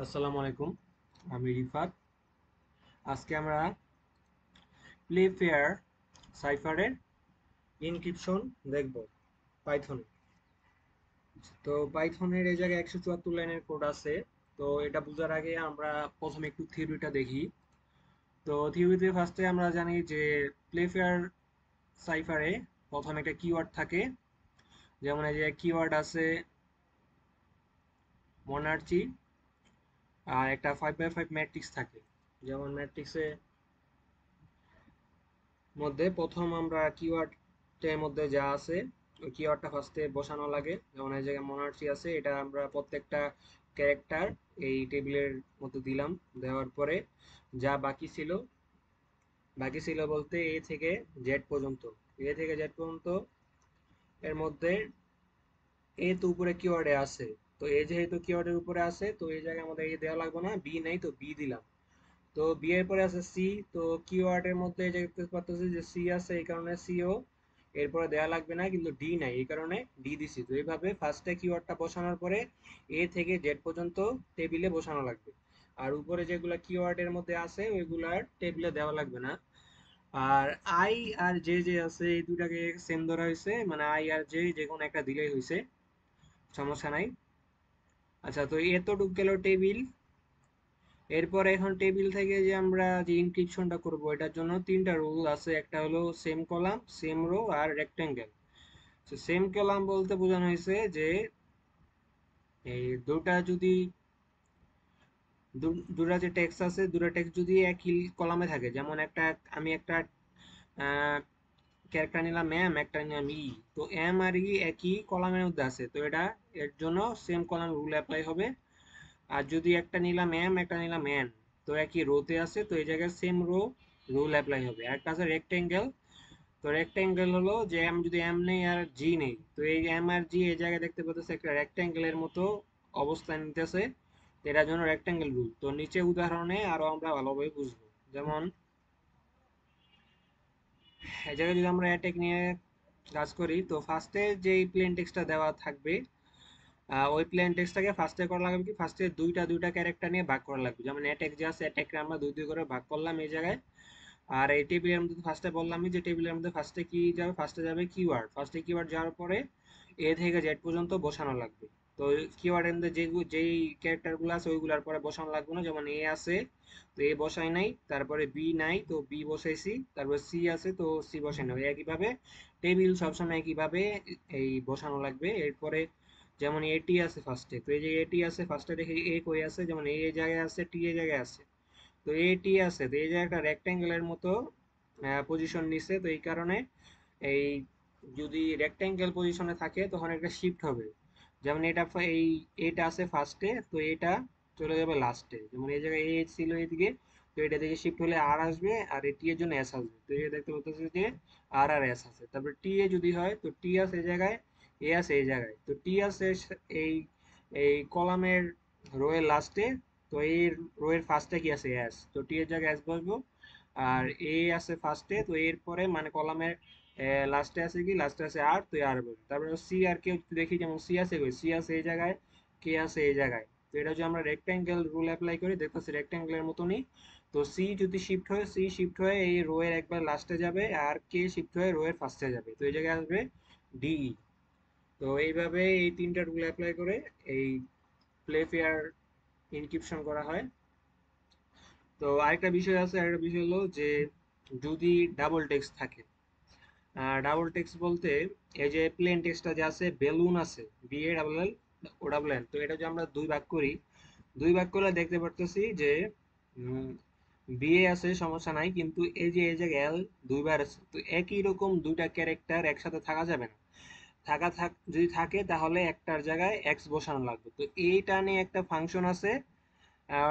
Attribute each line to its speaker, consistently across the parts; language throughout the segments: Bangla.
Speaker 1: আসসালামু আলাইকুম। আমি রিফাত। আজকে আমরা প্লেফেয়ার সাইফারের ইনক্রিপশন দেখব পাইথনে। তো পাইথনের এই জায়গায় 174 লাইনের কোড আছে। তো এটা বোঝার আগে আমরা প্রথমে একটু থিওরিটা দেখি। তো থিওরিতে ফার্স্টে আমরা জানি যে প্লেফেয়ার সাইফারে প্রথমে একটা কিওয়ার্ড থাকে। যেমন এই যে কিওয়ার্ড আছে মনার্চি, আর একটা 5x5 ম্যাট্রিক্স থাকে। যেমন ম্যাট্রিক্সে মধ্যে প্রথম আমরা কিওয়ার্ডের মধ্যে যা আছে ওই কিওয়ার্ডটা ফার্স্টে বসানো লাগে। যেমন এই জায়গায় মনার্চি আছে, এটা আমরা প্রত্যেকটা ক্যারেক্টার এই টেবিলের মধ্যে দিলাম। দেওয়ার পরে যা বাকি ছিল বলতে এ থেকে জেড পর্যন্ত। এ থেকে জেড পর্যন্ত এর মধ্যে এ তো উপরে কিওয়ার্ডে আছে, তো এ যেহেতু কিওয়ার্ডের উপরে আছে তো এই জায়গায় আমাদের এ দেওয়া লাগবে না, বি নেই তো বি দিলাম। তো বি এর পরে আছে সি। তো কিওয়ার্ডের মধ্যে এই যে দেখতে পাচ্ছি যে সি আছে, এই কারণে সিও এরপরে দেওয়া লাগবে না, কিন্তু ডি নাই এই কারণে ডি দিছি। তো এইভাবে ফার্স্টে কিওয়ার্ডটা বসানোর পরে এ থেকে জেড পর্যন্ত টেবিলে বসানো লাগবে। আর উপরে যেগুলা কিওয়ার্ডের মধ্যে আছে ওইগুলার টেবিলে দেওয়া লাগবে না। আর আই আর জে যে আছে এই দুটাকে সেম ধরা হয়েছে, মানে আই আর জে যে কোনো একটা দিলেই হয়েছে, সমস্যা নাই। আচ্ছা, তো এতটুক গেল টেবিল। এরপর এখন টেবিল থেকে যে আমরা যে ইনক্রিপশনটা করব এটার জন্য তিনটা রুল আছে। একটা হলো সেম কলাম, সেম রো আর রেক্টেঙ্গেল। তো সেম কলাম বলতে বোঝানো হয়েছে যে এই দুটা যদি দুটা যে টেক্সট আছে, দুটা টেক্সট যদি একই কলামে থাকে, যেমন আমি একটা ক্যারেক্টার নিলাম এম, একটা নিলাম ই। তো এম আর ই একই কলামের মধ্যে আছে, তো এর জন্য সেম কলাম রুল অ্যাপ্লাই হবে। আর যদি একটা নিলাম এম, একটা নিলাম এন, তো একই রোতে আছে, তো এই জায়গায় সেম রো রুল অ্যাপ্লাই হবে। আর একটা আছে রেক্টেঙ্গেল। তো রেক্টেঙ্গেল হলো যে আমি যদি এম নেই আর জি নেই, তো এই এম আর জি এই জায়গায় দেখতে পাচ্ছি একটা রেক্টেঙ্গেলের মতো অবস্থান নিতেছে। তো এটার জন্য রেক্টেঙ্গেল রুল। তো নিচে উদাহরণে আরো আমরা ভালোভাবে বুঝবো। যেমন এই জায়গায় যদি আমরা অ্যাটেক নিয়ে কাজ করি, তো ফার্স্টে যেই প্লেন টেক্সটটা দেওয়া থাকবে ওই প্লেন টেক্সটটাকে ফার্স্টে করা লাগবে কি, ফার্স্টে দুইটা দুইটা ক্যারেক্টার নিয়ে ভাগ করা লাগবে। যেমন অ্যাটেক যে আছে, অ্যাটেককে আমরা দুই দুই করে ভাগ করলাম এই জায়গায়। আর এই টেবিলের মধ্যে ফার্স্টে বললামই যে টেবিলের মধ্যে ফার্স্টে কি যাবে, ফার্স্টে যাবে কিওয়ার্ড। ফার্স্টে কিওয়ার্ড যাওয়ার পরে এ থেকে জেড পর্যন্ত বসানো লাগবে। তো কিওয়ার্ডের মধ্যে যেই ক্যারেক্টারগুলো আছে ওইগুলার পরে বসানো লাগবে না। যেমন এ আছে, তো এ বসাই নাই, তারপরে বি নাই তো বি বসাইছি, তারপরে সি আছে তো সি বসাই নাই। একইভাবে টেবিল সবসময় একইভাবে এই বসানো লাগবে। এরপরে যেমন এটি আছে ফার্স্টে, তো এই যে এটি আছে ফার্স্টে দেখি এ কই আছে, যেমন এ জায়গায় আছে, টি এ জায়গায় আছে। তো এটি আছে, তো এই যে একটা রেক্ট্যাঙ্গেলের মতো পজিশন নিছে, তো এই কারণে এই যদি রেক্ট্যাঙ্গেল পজিশনে থাকে তখন একটা শিফট হবে। যেমন এটা আছে ফার্স্টে, তো এটা চলে যাবে লাস্টে। যেমন এই জায়গায় এ ছিল এদিকে, তো এটা থেকে শিফট হলে আর আসবে, আর টি এর জন্য এস আসবে। তো এই দেখতে পাচ্ছি যে আর আর এস আছে। তারপর টি এ যদি হয় তো টি আছে এই জায়গায়, এ আছে এই জায়গায়। তো টি আছে এই এই কলামের রো এর লাস্টে। তো এই রো এর ফার্স্টে কি আছে, এস, তো টি এর জায়গায় এস বসবো। আর এ আছে ফার্স্টে, তো এর পরে মানে কলামের লাস্টে আছে কি, লাস্টে আছে আর, তো আর বসবে। তারপরে সি আর কেউ দেখি, যেমন সি আছে কই, সি আছে এই জায়গায়, কে আছে এই জায়গায়। তো এটা যদি আমরা রেক্ট্যাঙ্গেল রুল অ্যাপ্লাই করি দেখতেছি রেক্ট্যাঙ্গেলের মতনই। তো সি যদি শিফট হয়, সি শিফট হয়ে এই রো এর একবার লাস্টে যাবে, আর কে শিফট হয়ে রো এর ফার্স্টে যাবে, তো এই জায়গায় আসবে ডিই। তো এইভাবে এই তিনটা রুল অ্যাপ্লাই করে এই প্লে ফেয়ার ইনক্রিপশন করা হয়। তো আরেকটা বিষয় হলো যে যদি ডাবল টেক্সট থাকে। ডাবল টেক্সট বলতে এই যে প্লেন টেক্সটটা যে আছে, বেলুন আছে, B A double L O double N, তো এটা যদি আমরা দুই ভাগ করি, দুই ভাগ করলে দেখতে পারতেছি যে বিয়ে আছে, সমস্যা নাই, কিন্তু এই যে এল দুইবার আছে, তো একই রকম দুইটা ক্যারেক্টার একসাথে থাকা যাবে না। যদি থাকে তাহলে একটার জায়গায় এক্স বসানো লাগবে। তো এইটা নিয়ে একটা ফাংশন আছে।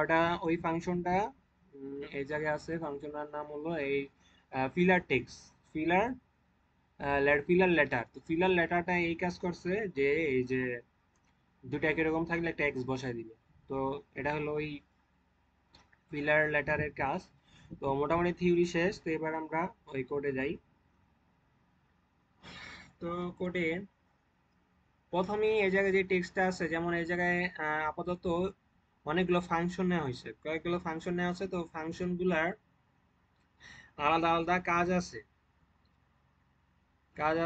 Speaker 1: ওটা ওই ফাংশনটা এই জায়গায় আছে। ফাংশনটার নাম হলো এই filler text, filler filler letter. তো ফিলার লেটারটা এই কাজ করছে যে এই যে দুইটা একই রকম থাকলে একটা এক্স বসায় দিবে। তো এটা হলো ওই ফিলার লেটারের কাজ। তো মোটামুটি থিওরি শেষ, তো এবার আমরা ওই কোডে যাই। তো কোডে প্রথমেই এই জায়গায় যে টেক্সটটা আছে, যেমন এই জায়গায় আপাতত অনেকগুলো ফাংশন নেওয়া হয়েছে, কয়েকগুলো ফাংশন নেওয়া আছে, তো ফাংশনগুলার আলাদা আলাদা কাজ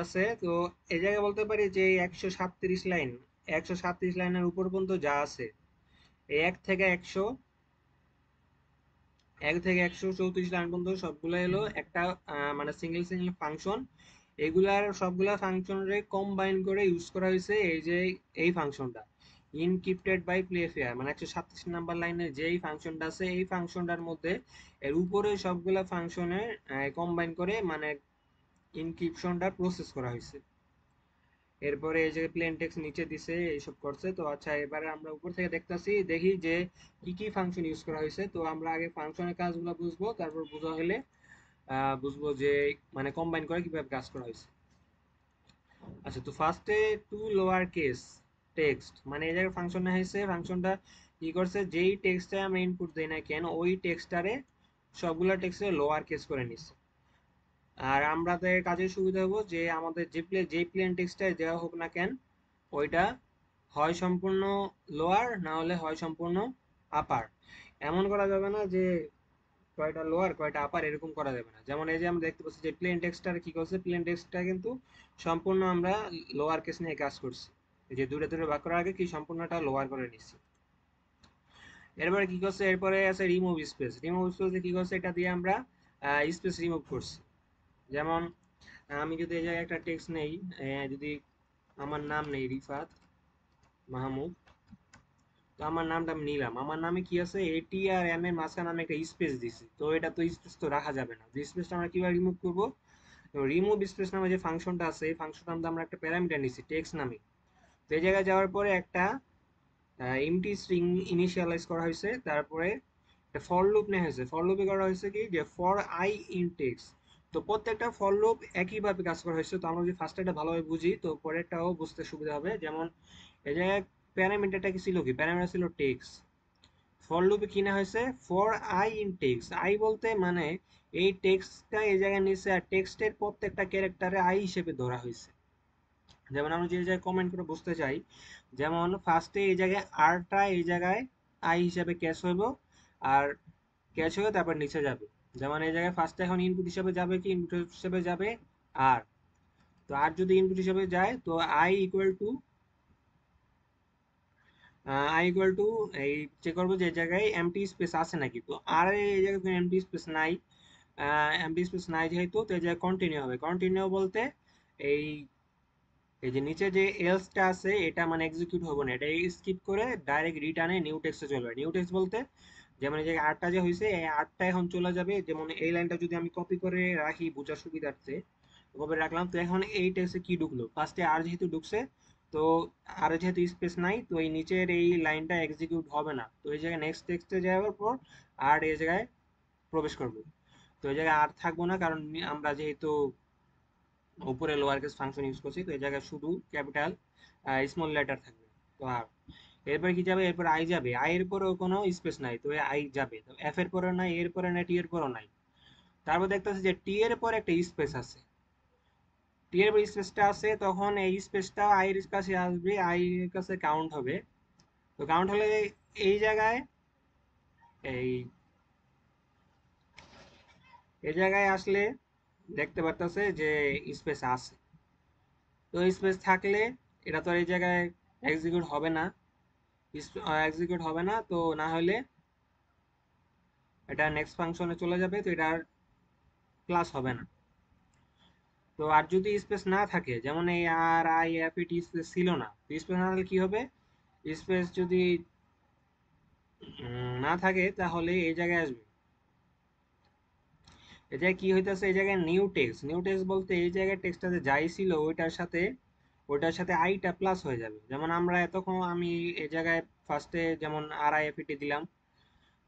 Speaker 1: আছে তো এই জায়গায় বলতে পারি যে 137 লাইনের উপর পর্যন্ত যা আছে, এই 1 থেকে 134 লাইন পর্যন্ত সবগুলো এলো একটা মানে সিঙ্গেল সিঙ্গেল ফাংশন। এগুলার সবগুলা ফাংশনরে কম্বাইন করে ইউজ করা হয়েছে এই যে এই ফাংশনটা ইনক্রিপ্টেড বাই প্লেফেয়ার, মানে 137 নাম্বার লাইনে যেই ফাংশনটা আছে এই ফাংশনটার মধ্যে এর উপরে সবগুলা ফাংশনের কম্বাইন করে মানে ইনক্রিপশনটা প্রসেস করা হয়েছে। এরপরে এই যে প্লেন টেক্সট নিচে দিছে এইসব করছে। তো আচ্ছা, এবারে আমরা উপর থেকে দেখতাছি, দেখি যে কি কি ফাংশন ইউজ করা হয়েছে। তো আমরা আগে ফাংশনের কাজগুলো বুঝবো, তারপর বোঝা হলে বুঝবো যে মানে কম্বাইন করে কিভাবে কাজ করা হয়েছে। আচ্ছা, তো ফার্স্টে টু লোয়ার কেস টেক্সট, মানে এই জায়গায় ফাংশন হয়েছে, ফাংশনটা কি করছে, যেই টেক্সটে আমরা ইনপুট দেই না কেন ওই টেক্সটারে সবগুলা টেক্সটে লোয়ার কেস করে নিচ্ছে। আর আমাদের কাজের সুবিধা হবো যে আমাদের যেই প্লেন টেক্সটাই দেওয়া হোক না কেন ওইটা হয় সম্পূর্ণ লোয়ার, না হলে হয় সম্পূর্ণ আপার। এমন করা যাবে না যে কয়টা লোয়ার কয়টা আপার, এরকম করা যাবে না। যেমন এই যে আমরা দেখতে পাচ্ছি যে প্লেন টেক্সটার কি করছে, প্লেন টেক্সটটা কিন্তু সম্পূর্ণ আমরা লোয়ার কেস নিয়ে কাজ করছি। এই যে দূরে দূরে ভাগ করার আগে কি সম্পূর্ণটা লোয়ার করে নিচ্ছি। এরপরে কি করছে, এরপরে আছে রিমুভ স্পেস। রিমুভ স্পেসে কি করছে, এটা দিয়ে আমরা স্পেস রিমুভ করছি। যেমন আমি যদি এই জায়গায় একটা টেক্সট নেই, যদি আমার নাম নেই রিফাত মাহমুদ, তো আমার নামটা আমি নিলাম, আমার নামে কি আছে এটি আর এম এর মাঝখানে আমি একটা স্পেস দিছি, তো এটা তো স্পেস তো রাখা যাবে না। যে স্পেসটা আমরা কিভাবে রিমুভ করব, তো রিমুভ স্পেস নামে যে ফাংশনটা আছে এই ফাংশনটার মধ্যে আমরা একটা প্যারামিটার নিছি টেক্সট নামে। তো এই জায়গায় যাওয়ার পরে একটা এমটি স্ট্রিং ইনিশিয়ালাইজ করা হয়েছে, তারপরে একটা ফর লুপ নেওয়া হয়েছে। ফর লুপে করা হয়েছে কি যে ফর আই ইন টেক্সট। তো প্রত্যেকটা ফর লুপ একইভাবে কাজ করা হয়েছে। তো আমরা যদি ফার্স্ট এটা ভালোভাবে বুঝি তো পরেরটাও বুঝতে সুবিধা হবে। যেমন এই জায়গায় প্যারামিটারটা কি ছিল, কি প্যারামিটার ছিল টেক্সট। ফর লুপে কি না হয়েছে, for I in text. I বলতে মানে এই টেক্সটটা এই জায়গায় নিচে আর টেক্সটের প্রত্যেকটা ক্যারেক্টারে আই হিসেবে ধরা হয়েছে। যেমন আমি যে জায়গায় কমেন্ট করে বুঝতে চাই, যেমন ফার্স্টে এই জায়গায় আরটা এই জায়গায় আই হিসাবে ক্যাচ হইব, আর ক্যাচ হয়ে তারপর নিচে যাবে। যেমন এই জায়গায় ফার্স্টে এখন ইনপুট হিসাবে যাবে কি, ইনপুট হিসাবে যাবে আর। তো আর যদি ইনপুট হিসাবে যায় তো আই ইকুয়াল টু এই চেক করবো যে এই জায়গায় এমটি স্পেস আছে নাকি। তো আর এই জায়গায় কোনো এমটি স্পেস নাই, এমটি স্পেস নাই যেহেতু, তো এই জায়গায় কন্টিনিউ হবে। কন্টিনিউ বলতে এই এই যে নিচে যে এলসটা আছে এটা মানে এক্সিকিউট হবে না, এটা স্কিপ করে ডাইরেক্ট রিটার্নে নিউ টেক্সটে চলে যাবে। নিউ টেক্সট বলতে যেমন এই জায়গায় আটটা যে হয়েছে এই আটটা এখন চলে যাবে। যেমন এই লাইনটা যদি আমি কপি করে রাখি বোঝার সুবিধার্থে, কপি রাখলাম, তো এখন এই টেক্সটে কি ঢুকলো, ফার্স্টে আর যেহেতু ঢুকছে, তো আর যেহেতু স্পেস নাই তো এই নিচের এই লাইনটা এক্সিকিউট হবে না। তো এই জায়গায় নেক্সট টেক্সটে যাওয়ার পর আর এই জায়গায় প্রবেশ করবে। তো এই জায়গায় আর থাকবো না, কারণ আমরা যেহেতু উপরে লোয়ার কেস ফাংশন ইউজ করছি, তো এই জায়গায় শুধু ক্যাপিটাল স্মল লেটার থাকবে। তো আর এরপরে কি যাবে, এরপর আই যাবে, আই এর পরেও কোনো স্পেস নাই তো আই যাবে, তো এফ এর পরেও নাই, এর পরে নাই, টি এর পরেও নাই। তারপর দেখতেছি যে টি এর পরে একটা স্পেস আছে, টি এর পরে স্পেসটা আছে, তখন এই স্পেসটা আই এর কাছে আসবে, আই এর কাছে কাউন্ট হবে। তো কাউন্ট হলে এই জায়গায় এই এই জায়গায় আসলে দেখতে পারতেছে যে স্পেস আছে। তো স্পেস থাকলে এটা তো আর এই জায়গায় এক্সিকিউট হবে না, এক্সিকিউট হবে না, তো না হলে এটা নেক্সট ফাংশনে চলে যাবে, তো এটা আর ক্লাস হবে না। তো আর যদি স্পেস না থাকে, যেমন এই আর আই এফ ইট স্পেস ছিল না, তো স্পেস না থাকলে কি হবে, স্পেস যদি না থাকে তাহলে এই জায়গায় আসবে। এই জায়গায় কি হইতেছে, এই জায়গায় নিউ টেক্সট। নিউ টেক্সট বলতে এই জায়গায় টেক্সটটাতে যাই ছিল ওইটার সাথে আইটা প্লাস হয়ে যাবে। যেমন আমরা এতক্ষণ আমি এই জায়গায় ফার্স্টে যেমন আর আই এফ ইটি দিলাম,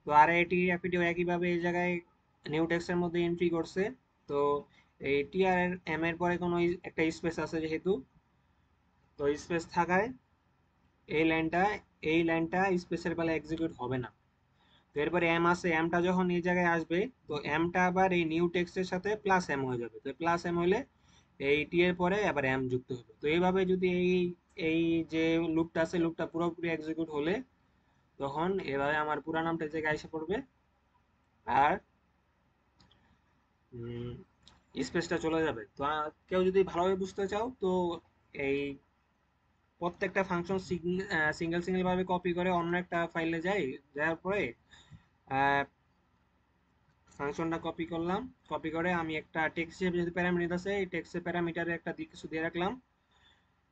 Speaker 1: তো আর আইটি এফিটিও একইভাবে এই জায়গায় নিউ টেক্সটের মধ্যে এন্ট্রি করছে। তো এই টি আর এম এর পরে কোনো একটা স্পেস আছে যেহেতু, তো স্পেস থাকায় এই লাইনটা এই লাইনটা স্পেসের বেলা এক্সিকিউট হবে না। তো এরপরে এম আছে, এমটা যখন এই জায়গায় আসবে তো এমটা আবার এই নিউ টেক্সটের সাথে প্লাস এম হয়ে যাবে। তো প্লাস এম হলে এই টি এর পরে আবার এম যুক্ত হবে। তো এইভাবে যদি এই এই যে লুপটা আছে লুপটা পুরোপুরি এক্সিকিউট হলে তখন এভাবে আমার পুরা নামটা এই জায়গায় এসে পড়বে, আর স্পেসটা চলে যাবে। তো কেউ যদি ভালোভাবে বুঝতে চাও তো এই প্রত্যেকটা ফাংশন সিঙ্গেল সিঙ্গেল ভাবে কপি করে অন্য একটা ফাইলে যাই, যাওয়ার পরে ফাংশনটা কপি করলাম, কপি করে আমি একটা টেক্সট হিসেবে যদি প্যারামিটার আছে এই টেক্সটের প্যারামিটারে একটা দিক কিছু দিয়ে রাখলাম,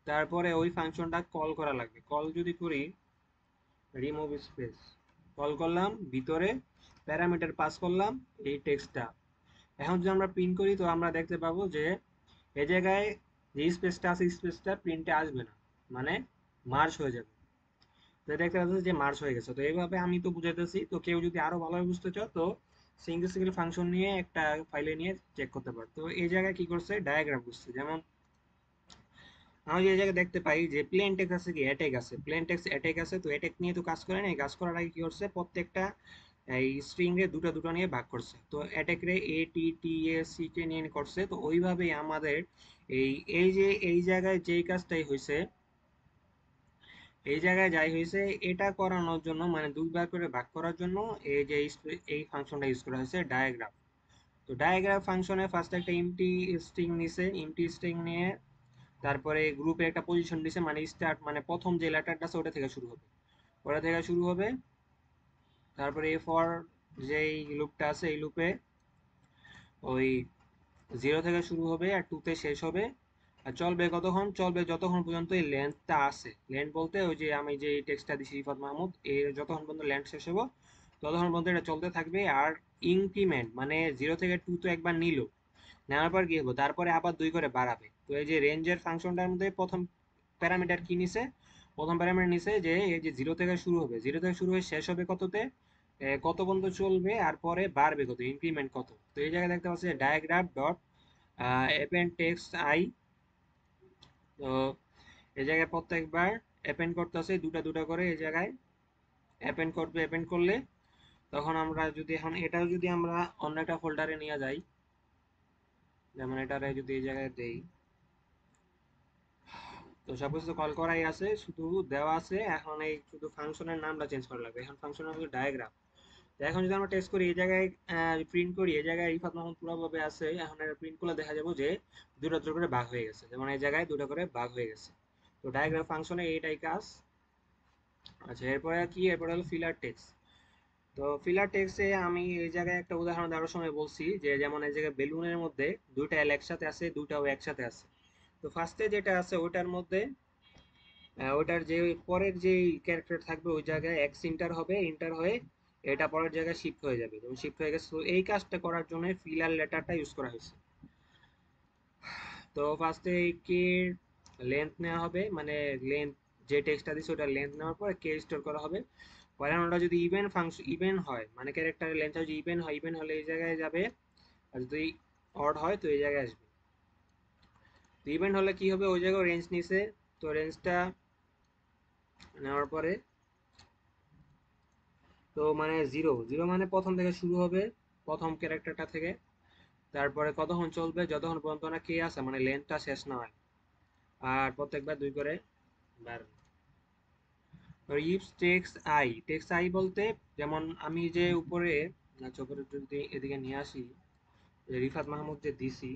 Speaker 1: তারপরে ওই ফাংশনটা কল করা লাগবে। কল যদি করি রিমুভ স্পেস, কল করলাম, ভিতরে প্যারামিটার পাস করলাম এই টেক্সটটা। এখন যদি আমরা প্রিন্ট করি তো আমরা দেখতে পাবো যে এই জায়গায় যে স্পেসটা আছে স্পেসটা প্রিন্টে আসবে না, মানে মার্জ হয়ে যাবে। তো দেখতে পাচ্ছি যে মার্জ হয়ে গেছে। তো এইভাবে আমি তো বুঝাইতেছি, তো কেউ যদি আরো ভালোভাবে বুঝতে চাও তো সিঙ্গেল সিঙ্গেল ফাংশন নিয়ে একটা ফাইলে নিয়ে চেক করতে পারো। তো এই জায়গায় কি করছে ডায়াগ্রাম বুঝছে, যেমন আমি যে জায়গায় দেখতে পাই যে প্লেন টেক্সট আছে কি অ্যাটাক আছে, প্লেন টেক্সট অ্যাটাক আছে, তো অ্যাটাক নিয়ে তো কাজ করে নাই, কাজ করার আগে কি করছে প্রত্যেকটা এই স্ট্রিং রে দুটো দুটো নিয়ে ভাগ করছে। তো অ্যাটাক রে এ টি টি এ সি কে নিয়ে করছে। তো ওইভাবেই আমাদের এই এই যে এই জায়গায় যেই কাজটাই হয়েছে, এই জায়গায় যাই হয়েছে এটা করানোর জন্য মানে দুইবার করে ভাগ করার জন্য এই যে এই ফাংশনটা ইউজ করা হয়েছে ডায়াগ্রাম। তো ডায়াগ্রাম ফাংশনে ফার্স্ট একটা এমটি স্ট্রিং নিছে, এমটি স্ট্রিং নিয়ে তারপরে গ্রুপে একটা পজিশন দিছে, মানে স্টার্ট মানে প্রথম যে লেটারটা আছে ওটা থেকে শুরু হবে, ওটা থেকে শুরু হবে। তারপরে এ ফর যেই লুপটা আছে এই লুপে ওই 0 থেকে শুরু হবে আর 2 তে শেষ হবে। আর চলবে কতক্ষণ, চলবে যতক্ষণ পর্যন্ত এই লেন্থটা আছে। লেন্থ বলতে ওই যে আমি যে টেক্সটটা দিছি রিফাত মাহমুদ, এর যতক্ষণ পর্যন্ত লেন্থ শেষ হবে ততক্ষণ পর্যন্ত এটা চলতে থাকবে। আর ইনক্রিমেন্ট মানে 0 থেকে 2 তো একবার নিল, নেওয়ার পর কি হবে তারপরে আবার 2 করে বাড়াবে। তো এই যে রেঞ্জের ফাংশনটার মধ্যে প্রথম প্যারামিটার কি নিছে, প্রথম প্যারামিটার নিছে যে এই যে 0 থেকে শুরু হবে, 0 থেকে শুরু হয়ে শেষ হবে কততে, কত পর্যন্ত চলবে আর পরে বাড়বে কত, ইনক্রিমেন্ট কত। তো এই জায়গায় দেখতে পাচ্ছি diagram dot append text I. তো এই জায়গায় প্রত্যেকবার অ্যাপেন্ড করতেছে দুটা দুটা করে, এই জায়গায় অ্যাপেন্ড করবে। অ্যাপেন্ড করলে তখন আমরা যদি এখন এটাও যদি আমরা অন্য একটা ফোল্ডারে নিয়ে যাই, যেমন এটারে যদি এই জায়গায় দেই, তো সবকিছু তো কল করাই আছে, শুধু দেওয়া আছে, এখন এই শুধু ফাংশনের নামটা চেঞ্জ করা লাগবে। এখন ফাংশনের নাম হলো ডায়াগ্রাম। তো এখন যদি আমরা টেস্ট করি এই জায়গায় প্রিন্ট করি, এই জায়গায় রিফাত মাহমুদ পুরোভাবে আছে, এখন এটা প্রিন্ট করলে দেখা যাবে যে দুটো দুটো করে ভাগ হয়ে গেছে, যেমন এই জায়গায় দুটো করে ভাগ হয়ে গেছে। তো ডায়াগ্রাম ফাংশনে এইটাই কাজ। আচ্ছা এরপরে কি, এরপরে হলো ফিলার টেক্সট। তো ফিলার টেক্সটে আমি এই জায়গায় একটা উদাহরণ দেওয়ার সময় বলছি যে যেমন এই জায়গায় বেলুনের মধ্যে দুইটা এল একসাথে আছে, দুইটাও একসাথে আছে। তো ফার্স্টে যেটা আছে ওইটার মধ্যে ওইটার যে পরের যে ক্যারেক্টার থাকবে ওই জায়গায় এক্স ইন্টার হবে, ইন্টার হয়ে এটা পরের জায়গায় শিফট হয়ে যাবে, যেমন শিফট হয়ে গেছে। তো এই কাজটা করার জন্য ফিলার লেটারটা ইউজ করা হয়েছে। তো ফার্স্টে কে লেন্থ নেওয়া হবে, মানে লেন্থ যে টেক্সটটা দিচ্ছে ওটার লেন্থ নেওয়ার পর কে স্টোর করা হবে। পরে ওটা যদি ইভেন ফাংশন ইভেন হয় মানে ক্যারেক্টারের লেন্থ যদি ইভেন হয়, ইভেন হলে এই জায়গায় যাবে, আর যদি অড হয় তো এই জায়গায় আসবে। তো ইভেন হলে কি হবে ওই জায়গায় রেঞ্জ নিছে, তো রেঞ্জটা নেওয়ার পরে তো মানে জিরো জিরো মানে প্রথম থেকে শুরু হবে, প্রথম ক্যারেক্টারটা থেকে, তারপরে কতক্ষণ চলবে যতক্ষণ পর্যন্ত না কে আছে মানে লেন্থটা শেষ না হয়, আর প্রত্যেকবার 2 করে বাড়বে। ইফ টেক্স আই বলতে যেমন আমি যে উপরে, আচ্ছা উপরে যদি এদিকে নিয়ে আসি, যে রিফাত মাহমুদ যে দিছি,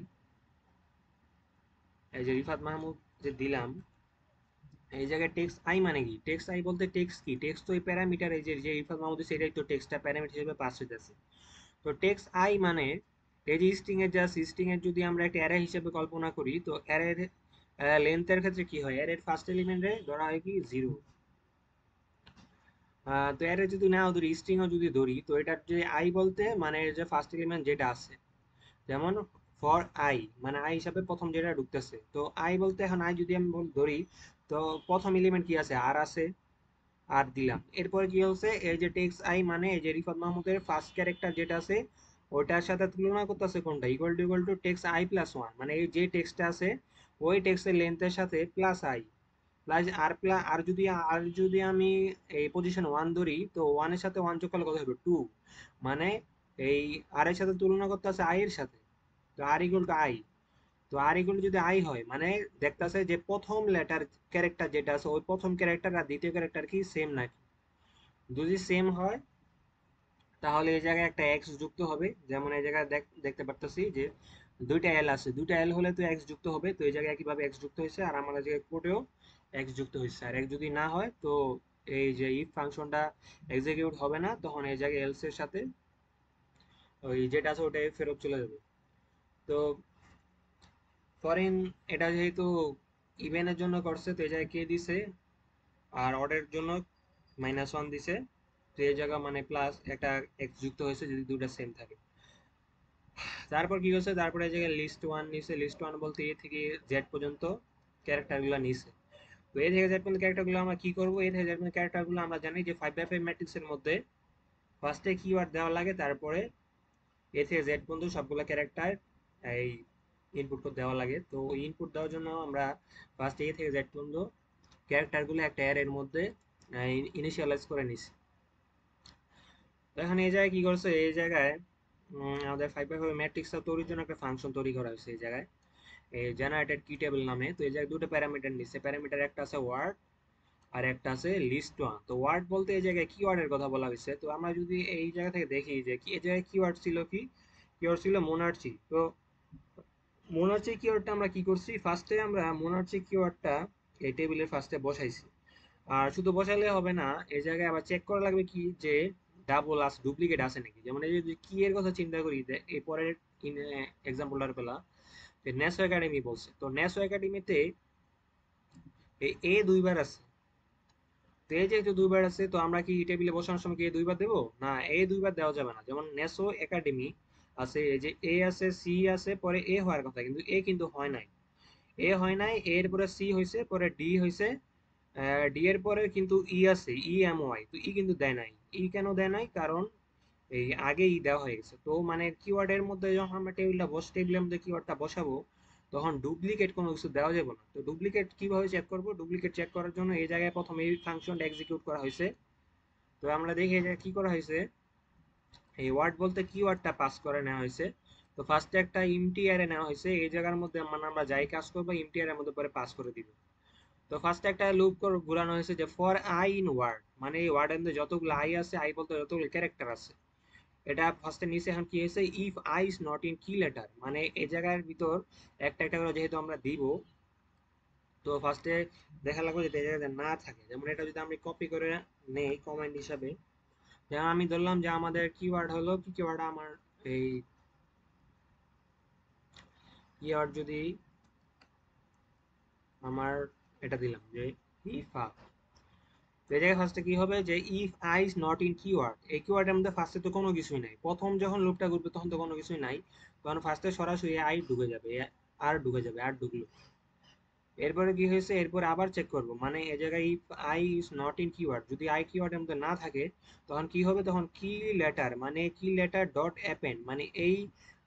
Speaker 1: এই যে রিফাত মাহমুদ যে দিলাম, এই জায়গায় টেক্সট আই মানে কি, টেক্সট আই বলতে টেক্সট কি, টেক্সট তো এই প্যারামিটার, এই যে যে রিফাত মাহমুদ দিছে এটাই তো টেক্সটটা প্যারামিটার হিসেবে পাস হইতেছে। তো টেক্সট আই মানে এই যে স্ট্রিং এর জাস্ট স্ট্রিং এর যদি আমরা একটা অ্যারে হিসেবে কল্পনা করি, তো অ্যারের লেন্থের ক্ষেত্রে কি হয়, অ্যারের ফার্স্ট এলিমেন্টে ধরা হয় কি জিরো। তো অ্যারে যদি নাও ধরি স্ট্রিংও যদি ধরি, তো এটার যে আই বলতে মানে এর যে ফার্স্ট এলিমেন্ট যেটা আছে, যেমন ফর আই মানে আই হিসাবে প্রথম যেটা ঢুকতেছে। তো আই বলতে এখন আই যদি আমি ধরি, তো প্রথম এলিমেন্ট কি আছে আর আছে, আর দিলাম। এরপরে কি হচ্ছে এই যে টেক্সট আই মানে এই যে রিফাত মাহমুদের ফার্স্ট ক্যারেক্টার যেটা আছে ওটার সাথে তুলনা করতেছে কোনটা, equal to text I plus one, মানে এই যে টেক্সটটা আছে ওই টেক্সটের লেন্থের সাথে প্লাস আই প্লাস আর যদি আমি এই পজিশন ওয়ান ধরি, তো ওয়ানের সাথে ওয়ান যোগ করলে কত হবে টু, মানে এই আর এর সাথে তুলনা করতে আছে আই এর সাথে। তো আর ইকুয়াল টু আই, তো আর ইকুয়াল যদি আই হয় মানে দেখতেছে যে প্রথম লেটার ক্যারেক্টার যেটা আছে ওই প্রথম ক্যারেক্টার আর দ্বিতীয় ক্যারেক্টার কি সেম নাকি। যদি সেম হয় তাহলে এই জায়গায় একটা এক্স যুক্ত হবে। যেমন এই জায়গায় দেখতে পারতেছি যে দুইটা এল আছে, দুইটা এল হলে তো এক্স যুক্ত হবে, তো এই জায়গায় একইভাবে এক্স যুক্ত হয়েছে, আর আমাদের জায়গায় কোডেও এক্স যুক্ত হয়েছে। আর এক্স যদি না হয় তো এই যে ইফ ফাংশনটা এক্সিকিউট হবে না, তখন এই জায়গায় এলস এর সাথে ওই যেটা আছে ওটাই ফেরত চলে যাবে। তো ফরেন এটা যেহেতু ইভেনের জন্য করছে, তো এই জায়গায় কে দিছে, আর অডের জন্য -1 দিছে। তো এই জায়গা মানে প্লাস একটা এক্স যুক্ত হয়েছে যদি দুইটা সেম থাকে। তারপর কি করছে, তারপরে এই জায়গায় লিস্ট 1 নিছে। লিস্ট 1 বলতে এ থেকে জেড পর্যন্ত ক্যারেক্টারগুলো নিছে। তো এ থেকে জেড পর্যন্ত ক্যারেক্টারগুলো আমরা কি করব, এ থেকে জেড পর্যন্ত ক্যারেক্টারগুলো আমরা জানি যে 5x5 ম্যাট্রিক্সের মধ্যে ফার্স্টে কিওয়ার্ড দেওয়া লাগে, তারপরে এ থেকে জেড পর্যন্ত সবগুলো ক্যারেক্টার এই ইনপুট কোড দেওয়া লাগে। তো ইনপুট দেওয়ার জন্য আমরা ফার্স্ট এ থেকে জেড পর্যন্ত ক্যারেক্টারগুলো একটা অ্যারের মধ্যে ইনিশিয়ালাইজ করে নিছি। তো এখন এই জায়গায় কি করছে, এই জায়গায় আমাদের 5x5 ম্যাট্রিক্সটা তৈরির জন্য একটা ফাংশন তৈরি করা হয়েছে এই জায়গায়, এই জেনারেটেড কি টেবিল নামে। তো এই জায়গায় দুটো প্যারামিটার নিচ্ছে। প্যারামিটার একটা আছে ওয়ার্ড আর একটা আছে লিস্ট 1। তো ওয়ার্ড বলতে এই জায়গায় কিওয়ার্ডের কথা বলা হয়েছে। তো আমরা যদি এই জায়গা থেকে দেখি যে কি এই জায়গায় কিওয়ার্ড ছিল, কি কিওয়ার্ড ছিল মোনার্চি। তো মোনার্চি কিওয়ার্ডটা আমরা কি করছি, ফার্স্টে আমরা মোনার্চি কিওয়ার্ডটা এই টেবিলের ফার্স্টে বসাইছি। আর শুধু বসালে হবে না, এই জায়গায় আবার চেক করা লাগবে কি যে ডাবল আস ডুপ্লিকেট আছে নাকি। যেমন এই যে কি এর কথা চিন্তা করি, এই পরের এক্সাম্পলটার পেলা যে নেসো একাডেমি বলছে। তো নেসো একাডেমিতে এই এ দুইবার আছে। তো এই যেহেতু দুইবার আছে, তো আমরা কি টেবিলে বসানোর সময় কি এ দুইবার দেবো না, এ দুইবার দেওয়া যাবে না। যেমন নেসো একাডেমি আছে, এই যে এ আছে সি আছে, পরে এ হওয়ার কথা, কিন্তু এ কিন্তু হয় নাই। এ হয় নাই, এর পরে সি হয়েছে, পরে ডি হয়েছে, ডি এর পরে কিন্তু ই আছে, ই এম ওয়াই, তো ই কিন্তু দেয় নাই। ই কেন দেয় নাই, কারণ এই আগে ই দেওয়া হয়ে গেছে। তো মানে কিওয়ার্ডের মধ্যে যখন আমরা টেবিলের মধ্যে কিওয়ার্ডটা বসাবো, তখন ডুপ্লিকেট কোনো কিছু দেওয়া যাবে না। তো ডুপ্লিকেট কিভাবে চেক করব, ডুপ্লিকেট চেক করার জন্য এই জায়গায় প্রথমে এই ফাংশনটা এক্সিকিউট করা হয়েছে। তো আমরা দেখি এই জায়গায় কি করা হয়েছে, এই ওয়ার্ড বলতে কিওয়ার্ডটা পাস করে নেওয়া হয়েছে। তো ফার্স্টে একটা ইমটি অ্যারে নেওয়া হয়েছে, এই জায়গার মধ্যে মানে আমরা যাই কাজ করবো ইমটি অ্যারের মধ্যে পরে পাস করে দিব। তো ফার্স্টে একটা লুপ ঘুরানো হয়েছে যে ফর আই ইন ওয়ার্ড, মানে এই ওয়ার্ডের মধ্যে যতগুলো আই আছে, আই বলতে যতগুলো ক্যারেক্টার আছে, এটা ফার্স্টে নিচে এখন কি হয়েছে, if I is not in কি লেটার, মানে এই জায়গার ভিতর একটা একটা করে যেহেতু আমরা দিব, তো ফার্স্টে দেখা লাগবে যে এই জায়গাতে না থাকে। যেমন এটা যদি আমি কপি করে নেই কমেন্ট হিসাবে, যেমন আমি ধরলাম যে আমাদের কিওয়ার্ড হলো কি, কিওয়ার্ড আমার এই কিওয়ার্ড যদি আমার এটা দিলাম যে ইফ আ, তো এই জায়গায় ফার্স্টে কি হবে যে if I is not in keyword, এই কিওয়ার্ডের মধ্যে ফার্স্টে তো কোনো কিছুই নাই, প্রথম যখন লুপটা ঘুরবে তখন তো কোনো কিছুই নাই, তখন ফার্স্টে সরাসরি আই ঢুকে যাবে, আর ঢুকে যাবে, আর ঢুকলো। এরপরে কি হয়েছে, এরপরে আবার চেক করব, মানে এই জায়গায় if I is not in keyword, যদি আই কিওয়ার্ডের মধ্যে না থাকে, তখন কি হবে, তখন কি লেটার, মানে কি লেটার ডট অ্যাপেন্ড, মানে এই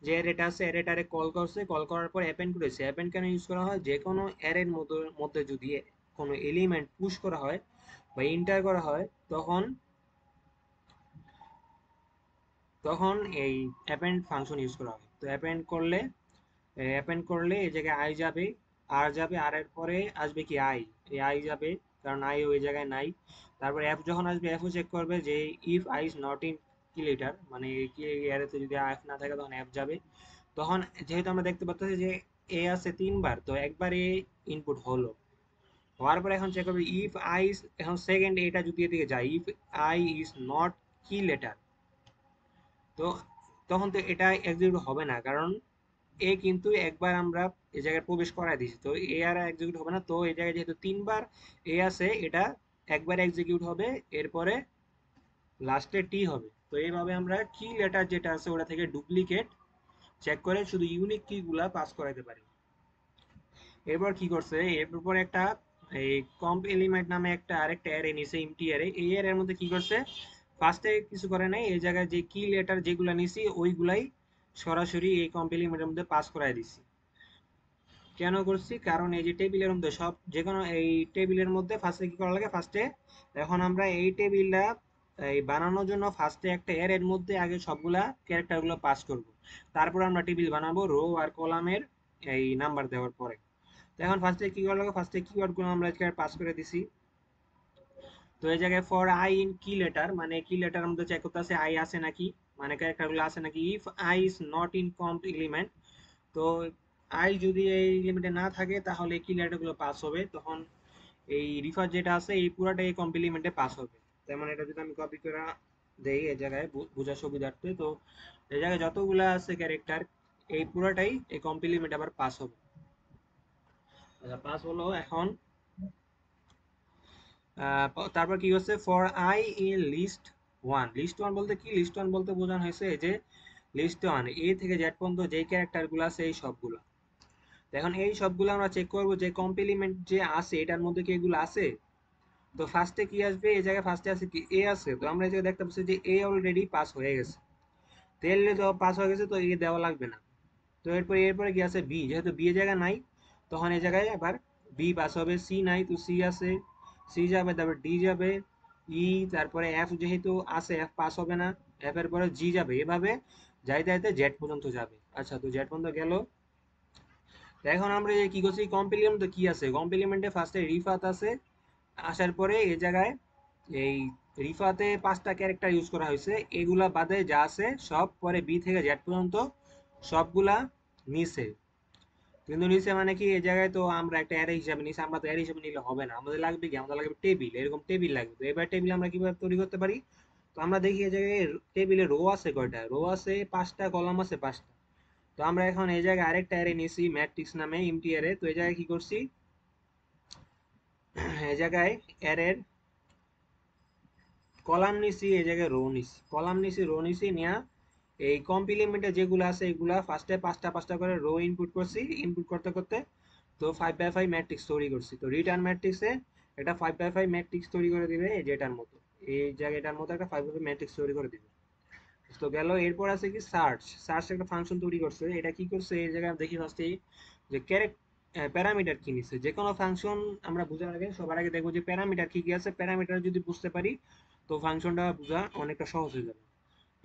Speaker 1: যে অ্যারেটা আছে অ্যারেটারে কল করছে, কল করার পর অ্যাপেন্ড করেছে। অ্যাপেন্ড কেন ইউজ করা হয়, যে কোনো অ্যারের মধ্যে যদি কোনো এলিমেন্ট পুশ করা হয় বা ইন্টার করা হয়, তখন তখন এই অ্যাপেন্ড ফাংশন ইউজ করা হয়। তো অ্যাপেন্ড করলে এই জায়গায় আই যাবে, আর যাবে, আর এর পরে আসবে কি আই, এই আই যাবে, কারণ আই ওই জায়গায় নাই। তারপর এফ যখন আসবে, এফও চেক করবে যে if I is not in কি লেটার, মানে কি অ্যারেতে যদি এফ না থাকে তখন এফ যাবে। তখন যেহেতু আমরা দেখতে পাচ্ছি যে এ আছে 3 বার, তো একবার এ ইনপুট হলো, হওয়ার পরে এখন চেক করবে ইফ আই, এখন সেকেন্ড এটা যদি এদিকে যায়, ইফ আই ইজ নট কি লেটার, তো তখন তো এটা এক্সিকিউট হবে না, কারণ এ কিন্তু একবার আমরা এই জায়গায় প্রবেশ করাই দিয়েছি, তো এ আর এক্সিকিউট হবে না। তো এই জায়গায় যেহেতু 3 বার এ আছে, এটা একবার এক্সিকিউট হবে, এরপরে লাস্টে টি হবে। তো এইভাবে আমরা কি লেটার যেটা আছে ওটা থেকে ডুপ্লিকেট চেক করে শুধু ইউনিক কি গুলা পাস করাইতে পারি। এরপর কি করছে, এরপর একটা এই কম্প এলিমেন্ট নামে একটা আরেকটা অ্যারে নিছে, ইমটি অ্যারে। এই অ্যারের মধ্যে কি করছে, ফার্স্টে কিছু করে নাই, এই জায়গায় যে কি লেটার যেগুলা নিছি ওইগুলাই সরাসরি এই কম্প এলিমেন্টের মধ্যে পাস করাই দিছি। কেন করছি, কারণ এই যে টেবিলের মধ্যে সব যে কোনো এই টেবিলের মধ্যে ফার্স্টে কি করা লাগে, ফার্স্টে এখন আমরা এই টেবিলটা এই বানানোর জন্য ফার্স্টে একটা এর মধ্যে আগে সবগুলা ক্যারেক্টারগুলো পাস করব, তারপর আমরা টেবিল বানাবো রো আর কলামের এই নাম্বার দেওয়ার পরে। তো এখন ফার্স্টে কি করা লাগে, ফার্স্টে কিওয়ার্ডগুলো আমরা এখানে পাস করে দিছি। তো এই জায়গায় ফর আই ইন কি লেটার, মানে কি লেটার মধ্যে চেক করতে আছে আই আছে নাকি, মানে ক্যারেক্টারগুলো আছে নাকি। If I is not in comp element, তো আই যদি এই এলিমেন্টে না থাকে তাহলে কি লেটারগুলো পাস হবে, তখন এই রিফার যেটা আছে এই পুরাটা এই কমপ্লিমেন্টে পাস হবে। যেমন এটা যদি আমি কপি করে দেই এই জায়গায় বোঝার সুবিধার্থে, তো এই জায়গায় যতগুলা আছে ক্যারেক্টার এই পুরাটাই এই কমপ্লিমেন্ট আবার পাস হবে। আচ্ছা পাস হলো। এখন তারপর কি হচ্ছে, for I in list one. List one বলতে কি, লিস্ট ওয়ান বলতে বোঝানো হয়েছে যে লিস্ট ওয়ান এ থেকে জেড পর্যন্ত যেই ক্যারেক্টারগুলো আছে এই সবগুলো। এখন এই সবগুলো আমরা চেক করব যে কমপ্লিমেন্ট যে আছে এটার মধ্যে কি এগুলো আছে। তো ফার্স্টে কি আসবে, এই জায়গায় ফার্স্টে আছে কি এ আছে, তো আমরা এই জায়গায় দেখতে পাচ্ছি যে এ অলরেডি পাস হয়ে গেছে। তেল তো পাস হয়ে গেছে, তো এ দেওয়া লাগবে না। তো এরপরে কি আছে বি, যেহেতু বি এর জায়গায় নাই তখন এই জায়গায় আবার বি পাস হবে। সি নাই তো সি আছে, সি যাবে, তারপর ডি যাবে, ই, তারপরে এফ যেহেতু আছে এফ পাস হবে না, এফ এর পরে জি যাবে, এভাবে যাইতে যাইতে জেড পর্যন্ত যাবে। আচ্ছা তো জেড পর্যন্ত গেল। তো এখন আমরা যে কি করছি, কমপ্লিমেন্ট কি আছে, কমপ্লিমেন্টে ফার্স্টে রিফাত আছে, আসার পরে এই জায়গায় এই রিফাতে 5টা ক্যারেক্টার ইউজ করা হয়েছে, এগুলা বাদে যা আছে সব পরে বি থেকে জেড পর্যন্ত সবগুলা নিচে। কিন্তু নিচে মানে কি, এই জায়গায় তো আমরা একটা অ্যারে হিসাবে নিছি, আমরা তো অ্যারে হিসাবে নিলে হবে না, আমাদের লাগবে কি, আমাদের লাগবে টেবিল, এরকম টেবিল লাগবে। তো এবার টেবিল আমরা কিভাবে তৈরি করতে পারি, তো আমরা দেখি এই জায়গায় টেবিলে রো আছে কয়টা, রো আছে 5টা, কলাম আছে 5টা। তো আমরা এখন এই জায়গায় আরেকটা অ্যারে নিছি ম্যাট্রিক্স নামে, এমটি অ্যারে। তো এই জায়গায় কি করছি, এই জায়গায় অ্যারের কলাম নিছি, এই জায়গায় রো নিছি, কলাম নিছি রো নিছি নিয়া এই কমপ্লিমেন্টে যেগুলো আছে এগুলা ফার্স্টে 5টা করে রো ইনপুট করছি, ইনপুট করতে করতে তো 5x5 ম্যাট্রিক্স তৈরি করছি। তো রিটার্ন ম্যাট্রিক্সে এটা 5x5 ম্যাট্রিক্স তৈরি করে দিবে, এই যেটার মতো, এই জায়গাটার মতো একটা 5x5 ম্যাট্রিক্স তৈরি করে দিবে। তো গেল। এরপর আছে কি সার্চ, সার্চ একটা ফাংশন তৈরি করছে। এটা কি করছে, এই জায়গায় দেখি ফার্স্টে যে প্যারামিটার কি নিছে। যে কোনো ফাংশন আমরা বোঝার আগে সবার আগে দেখবো যে প্যারামিটার কি কি আছে, প্যারামিটার যদি বুঝতে পারি তো ফাংশনটা বোঝা অনেকটা সহজ হয়ে যাবে।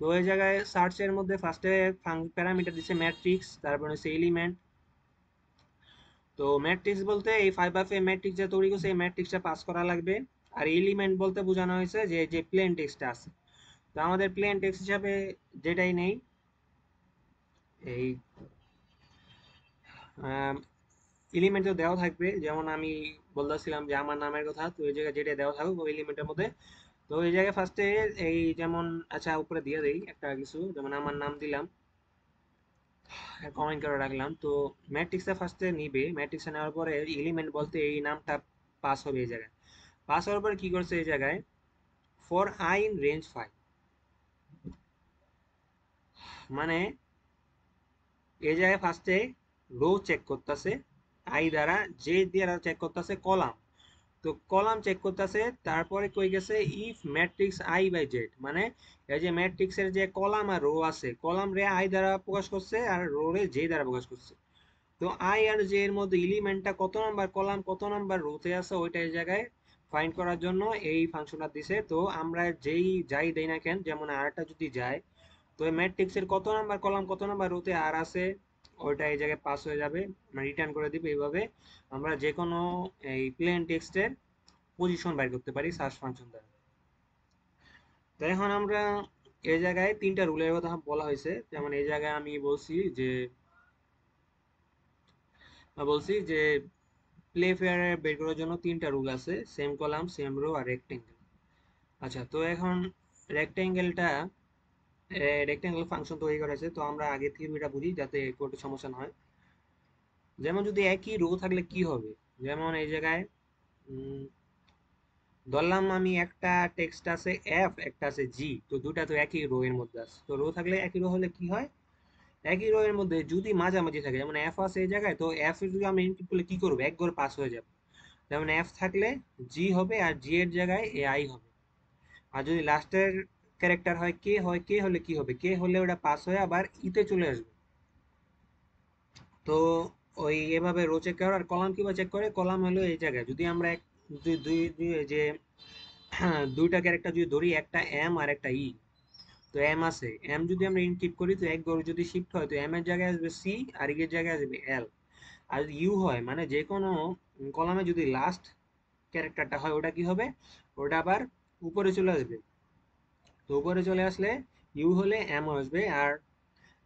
Speaker 1: তো এই জায়গায় সার্চের মধ্যে ফার্স্টে প্যারামিটার দিছে ম্যাট্রিক্স, তারপরে হচ্ছে এলিমেন্ট। তো ম্যাট্রিক্স বলতে এই 5x5 ম্যাট্রিক্স যে তৈরি করছে এই ম্যাট্রিক্সটা পাস করা লাগবে। আর এলিমেন্ট বলতে বোঝানো হয়েছে যে যে প্লেন টেক্সটটা আছে। তো আমাদের প্লেন টেক্সট হিসাবে যেটাই নেই, এই এলিমেন্ট তো দেওয়া থাকবে, যেমন আমি বলতেছিলাম যে আমার নামের কথা, তো এই জায়গায় যেটা দেওয়া থাকুক ওই এলিমেন্টের মধ্যে। তো এই জায়গায় ফার্স্টে এই যেমন, আচ্ছা উপরে দিয়ে দেই একটা কিছু, যেমন আমার নাম দিলাম, কমেন্ট করে রাখলাম। তো ম্যাট্রিক্সে ফার্স্টে নিবে, ম্যাট্রিক্সে নেওয়ার পরে এলিমেন্ট বলতে এই নামটা পাস হবে এই জায়গায়। পাস হওয়ার পরে কি করছে এই জায়গায়, ফর আই ইন রেঞ্জ 5, মানে এই জায়গায় ফার্স্টে রো চেক করতেছে আই দ্বারা, যে দ্বারা চেক করতেছে কলাম। তো কলাম চেক করতেছে, তারপরে কই গেছে if matrix I by Z, মানে এই যে ম্যাট্রিক্সের যে কলাম আর রো আছে, কলাম রে আই দ্বারা প্রকাশ করছে আর রো রে জে দ্বারা প্রকাশ করছে। তো আই আর জে এর মধ্যে এলিমেন্টটা কত নাম্বার কলাম কত নাম্বার রোতে আছে ওইটা এই জায়গায় ফাইন্ড করার জন্য এই ফাংশনটা দিছে। তো আমরা যেই যাই দেই না কেন, যেমন আরটা যদি যায়, তো এই ম্যাট্রিক্সের কত নাম্বার কলাম কত নাম্বার রোতে আর আছে ওইটা এই জায়গায় পাস হয়ে যাবে, মানে রিটার্ন করে দিবে। এইভাবে আমরা যে কোনো এই প্লেন টেক্সটের পজিশন বাইর করতে পারি সার্চ ফাংশন দ্বারা। তো এখন আমরা এই জায়গায় 3টা রুলের কথা বলা হয়েছে, যেমন এই জায়গায় আমি বলছি যে প্লে ফেয়ারে বের করার জন্য 3টা রুল আছে, সেম কলাম সেম রো আর রেক্টেঙ্গেল। আচ্ছা তো এখন রেক্টেঙ্গেলটা, রেক্টেঙ্গেল ফাংশন তৈরি করা হয়েছে, তো আমরা আগে থিওরিটা বুঝি যাতে কোডে সমস্যা না হয়। যেমন যদি একই রো থাকলে কি হবে, যেমন এই জায়গায় উম, ধরলাম আমি একটা টেক্সট আছে এফ, একটা আছে জি, তো দুটা তো একই রো এর মধ্যে আছে। তো রো থাকলে একই রো হলে কি হয়, একই রো এর মধ্যে যদি মাঝামাঝি থাকে, যেমন এফ আছে এই জায়গায়, তো এফ যদি আমি ইনপুট করলে কি করবো, এক ঘর পাস হয়ে যাবে। যেমন এফ থাকলে জি হবে, আর জি এর জায়গায় এ আই হবে। আর যদি লাস্টের ক্যারেক্টার হয় কে হলে কি হবে, কে হলে ওটা পাস হয়ে আবার ইতে চলে আসবে। তো ওই এভাবে রো চেক করে। আর কলাম কিভাবে চেক করে, কলাম হলো এই জায়গায় যদি আমরা এক দুই দুই দুই- যে দুইটা ক্যারেক্টার যদি ধরি, একটা এম আর একটা ই। তো এম আছে, এম যদি আমরা ইনক্রিপ্ট করি তো এক ঘর যদি শিফট হয় তো এম এর জায়গায় আসবে সি আর ই এর জায়গায় আসবে এল। আর যদি ইউ হয়, মানে যে কোনো কলামে যদি লাস্ট ক্যারেক্টারটা হয় ওটা কি হবে, ওটা আবার উপরে চলে আসবে। তো উপরে চলে আসলে ইউ হলে এম আসবে। আর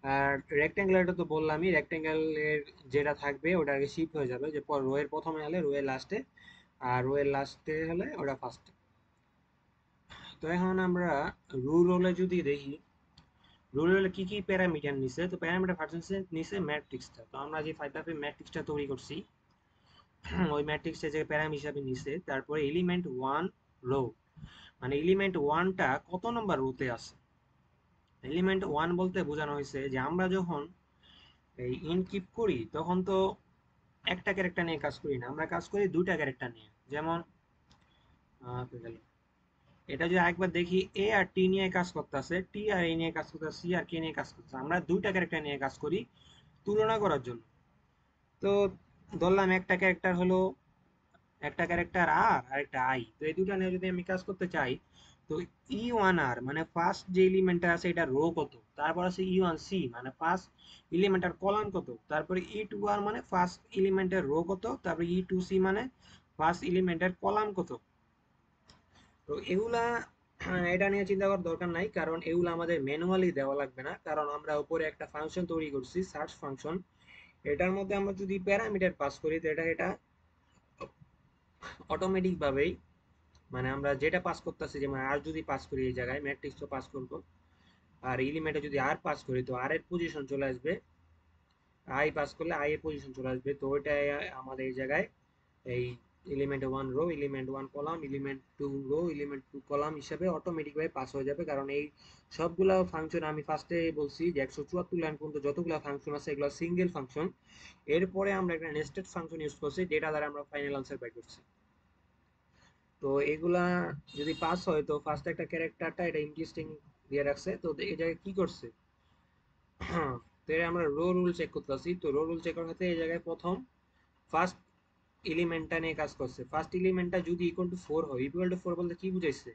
Speaker 1: আর রেক্ট্যাঙ্গুলারটা তো বললামই, রেক্ট্যাঙ্গেলের যেটা থাকবে ওটা আগে শিফট হয়ে যাবে, যে রো এর প্রথমে হলে রো এর লাস্টে, আর রো এর লাস্টে হলে ওটা ফার্স্টে। তো এখন আমরা রুলে যদি দেখি, রুলে কি কি প্যারামিটার নিছে, তো প্যারামিটার ফার্স্ট নিছে ম্যাট্রিক্সটা। তো আমরা যে 5 ম্যাট্রিক্সটা তৈরি করছি, ওই ম্যাট্রিক্সে যে প্যারাম হিসাবে নিছে, তারপরে এলিমেন্ট ওয়ান রো, মানে এলিমেন্ট ওয়ানটা কত নম্বর রোতে আছে। এলিমেন্ট ওয়ান বলতে বোঝানো হয়েছে যে আমরা যখন এই ইনকিপ করি তখন তো একটা ক্যারেক্টার নিয়ে কাজ করি না, আমরা কাজ করি দুইটা ক্যারেক্টার নিয়ে। যেমন এটা যদি একবার দেখি, এ আর টি নিয়ে কাজ করতেছে, টি আর এ নিয়ে কাজ করতেছে, সি আর কে নিয়ে কাজ করতেছে, আমরা দুইটা ক্যারেক্টার নিয়ে কাজ করি তুলনা করার জন্য। তো ধরলাম একটা ক্যারেক্টার আর আরেকটা আই, তো এই দুটো নিয়ে যদি আমি কাজ করতে চাই, তো ই ওয়ান আর মানে ফার্স্ট যে এলিমেন্টটা আছে এটা রো কত, তারপর আছে ই ওয়ান সি মানে ফার্স্ট এলিমেন্টের কলাম কত, তারপরে ই টু আর মানে ফার্স্ট এলিমেন্টের রো কত, তারপরে ই টু সি মানে ফার্স্ট এলিমেন্টের কলাম কত। তো এগুলা এটা নিয়ে চিন্তা করার দরকার নাই, কারণ এগুলো আমাদের ম্যানুয়ালি দেওয়া লাগবে না, কারণ আমরা উপরে একটা ফাংশন তৈরি করছি সার্চ ফাংশন। এটার মধ্যে আমরা যদি প্যারামিটার পাস করি, তো এটা এটা অটোমেটিক ভাবেই, মানে আমরা যেটা পাস করতেছি, যেমন আর যদি পাস করি এই জায়গায় ম্যাট্রিক্স তো পাস করবো, আর এলিমেন্টে যদি আর পাস করি তো আর এর পজিশন চলে আসবে, আই পাস করলে আই এর পজিশন চলে আসবে। তো ওইটাই আমাদের এই জায়গায় এই element one row, element one column, element two row, element two column হিসাবে অটোমেটিক ভাবে পাস হয়ে যাবে। কারণ এই সবগুলা ফাংশন আমি ফার্স্টে বলছি যে 174 লাইন পর্যন্ত যতগুলো ফাংশন আছে এগুলো সিঙ্গেল ফাংশন। এরপরে আমরা একটা নেস্টেড ফাংশন ইউজ করছি, যেটা দ্বারা আমরা ফাইনাল আনসার বের করছি। তো এগুলা যদি পাস হয় তো ফার্স্ট একটা ক্যারেক্টারটা এটা ইন্টারেস্টিং দিয়ে রাখছে। তো এই জায়গায় কি করছে, তো এটা আমরা রো রুল চেক করতেছি। তো রো রুল চেক করার ক্ষেত্রে এই জায়গায় প্রথম ফার্স্ট এলিমেন্টটা নিয়ে কাজ করছে। ফার্স্ট এলিমেন্টটা যদি ইকুয়াল টু 4 হয়, ইকুয়াল টু 4 বলতে কি বুঝাইছে,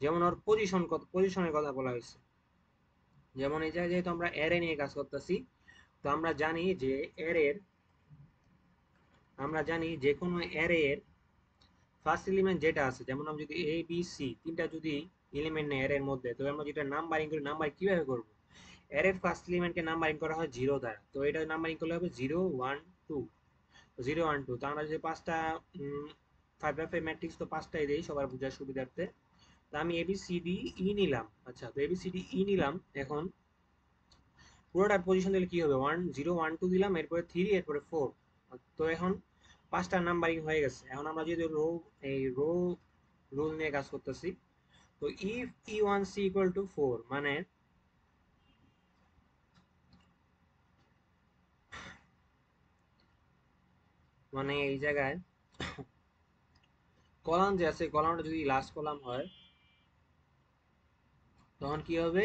Speaker 1: যেমন ওর পজিশন কত, পজিশনের কথা বলা হয়েছে। যেমন এই জায়গায় যেহেতু আমরা অ্যারে নিয়ে কাজ করতেছি, তো আমরা জানি যে কোনো অ্যারের ফার্স্ট এলিমেন্ট যেটা আছে, যেমন আমরা যদি এ বি সি তিনটা যদি এলিমেন্ট নেই অ্যারের মধ্যে, তো আমরা যেটা নাম্বারিং করি, নাম্বার কিভাবে করবো, অ্যারের ফার্স্ট এলিমেন্টকে নাম্বারিং করা হয় 0 দ্বারা। তো এটা নাম্বারিং করলে হবে 0 1 2, 0 1 2। তো আমরা যদি পাঁচটা 5 ম্যাট্রিক্স তো পাঁচটাই দেই সবার বোঝার সুবিধার্থে। তো আমি এবিসিডি ই নিলাম, আচ্ছা তো এবিসিডি ই নিলাম। এখন পুরোটার পজিশন দিলে কি হবে, 1 0 1 2 দিলাম, এরপরে 3, এরপরে 4। তো এখন পাঁচটা নাম্বারিং হয়ে গেছে। এখন আমরা যদি রো রুল নিয়ে কাজ করতেছি, তো if E one C equal to 4 মানে এই জায়গায় কলাম যে আছে, কলামটা যদি লাস্ট কলাম হয় তখন কি হবে,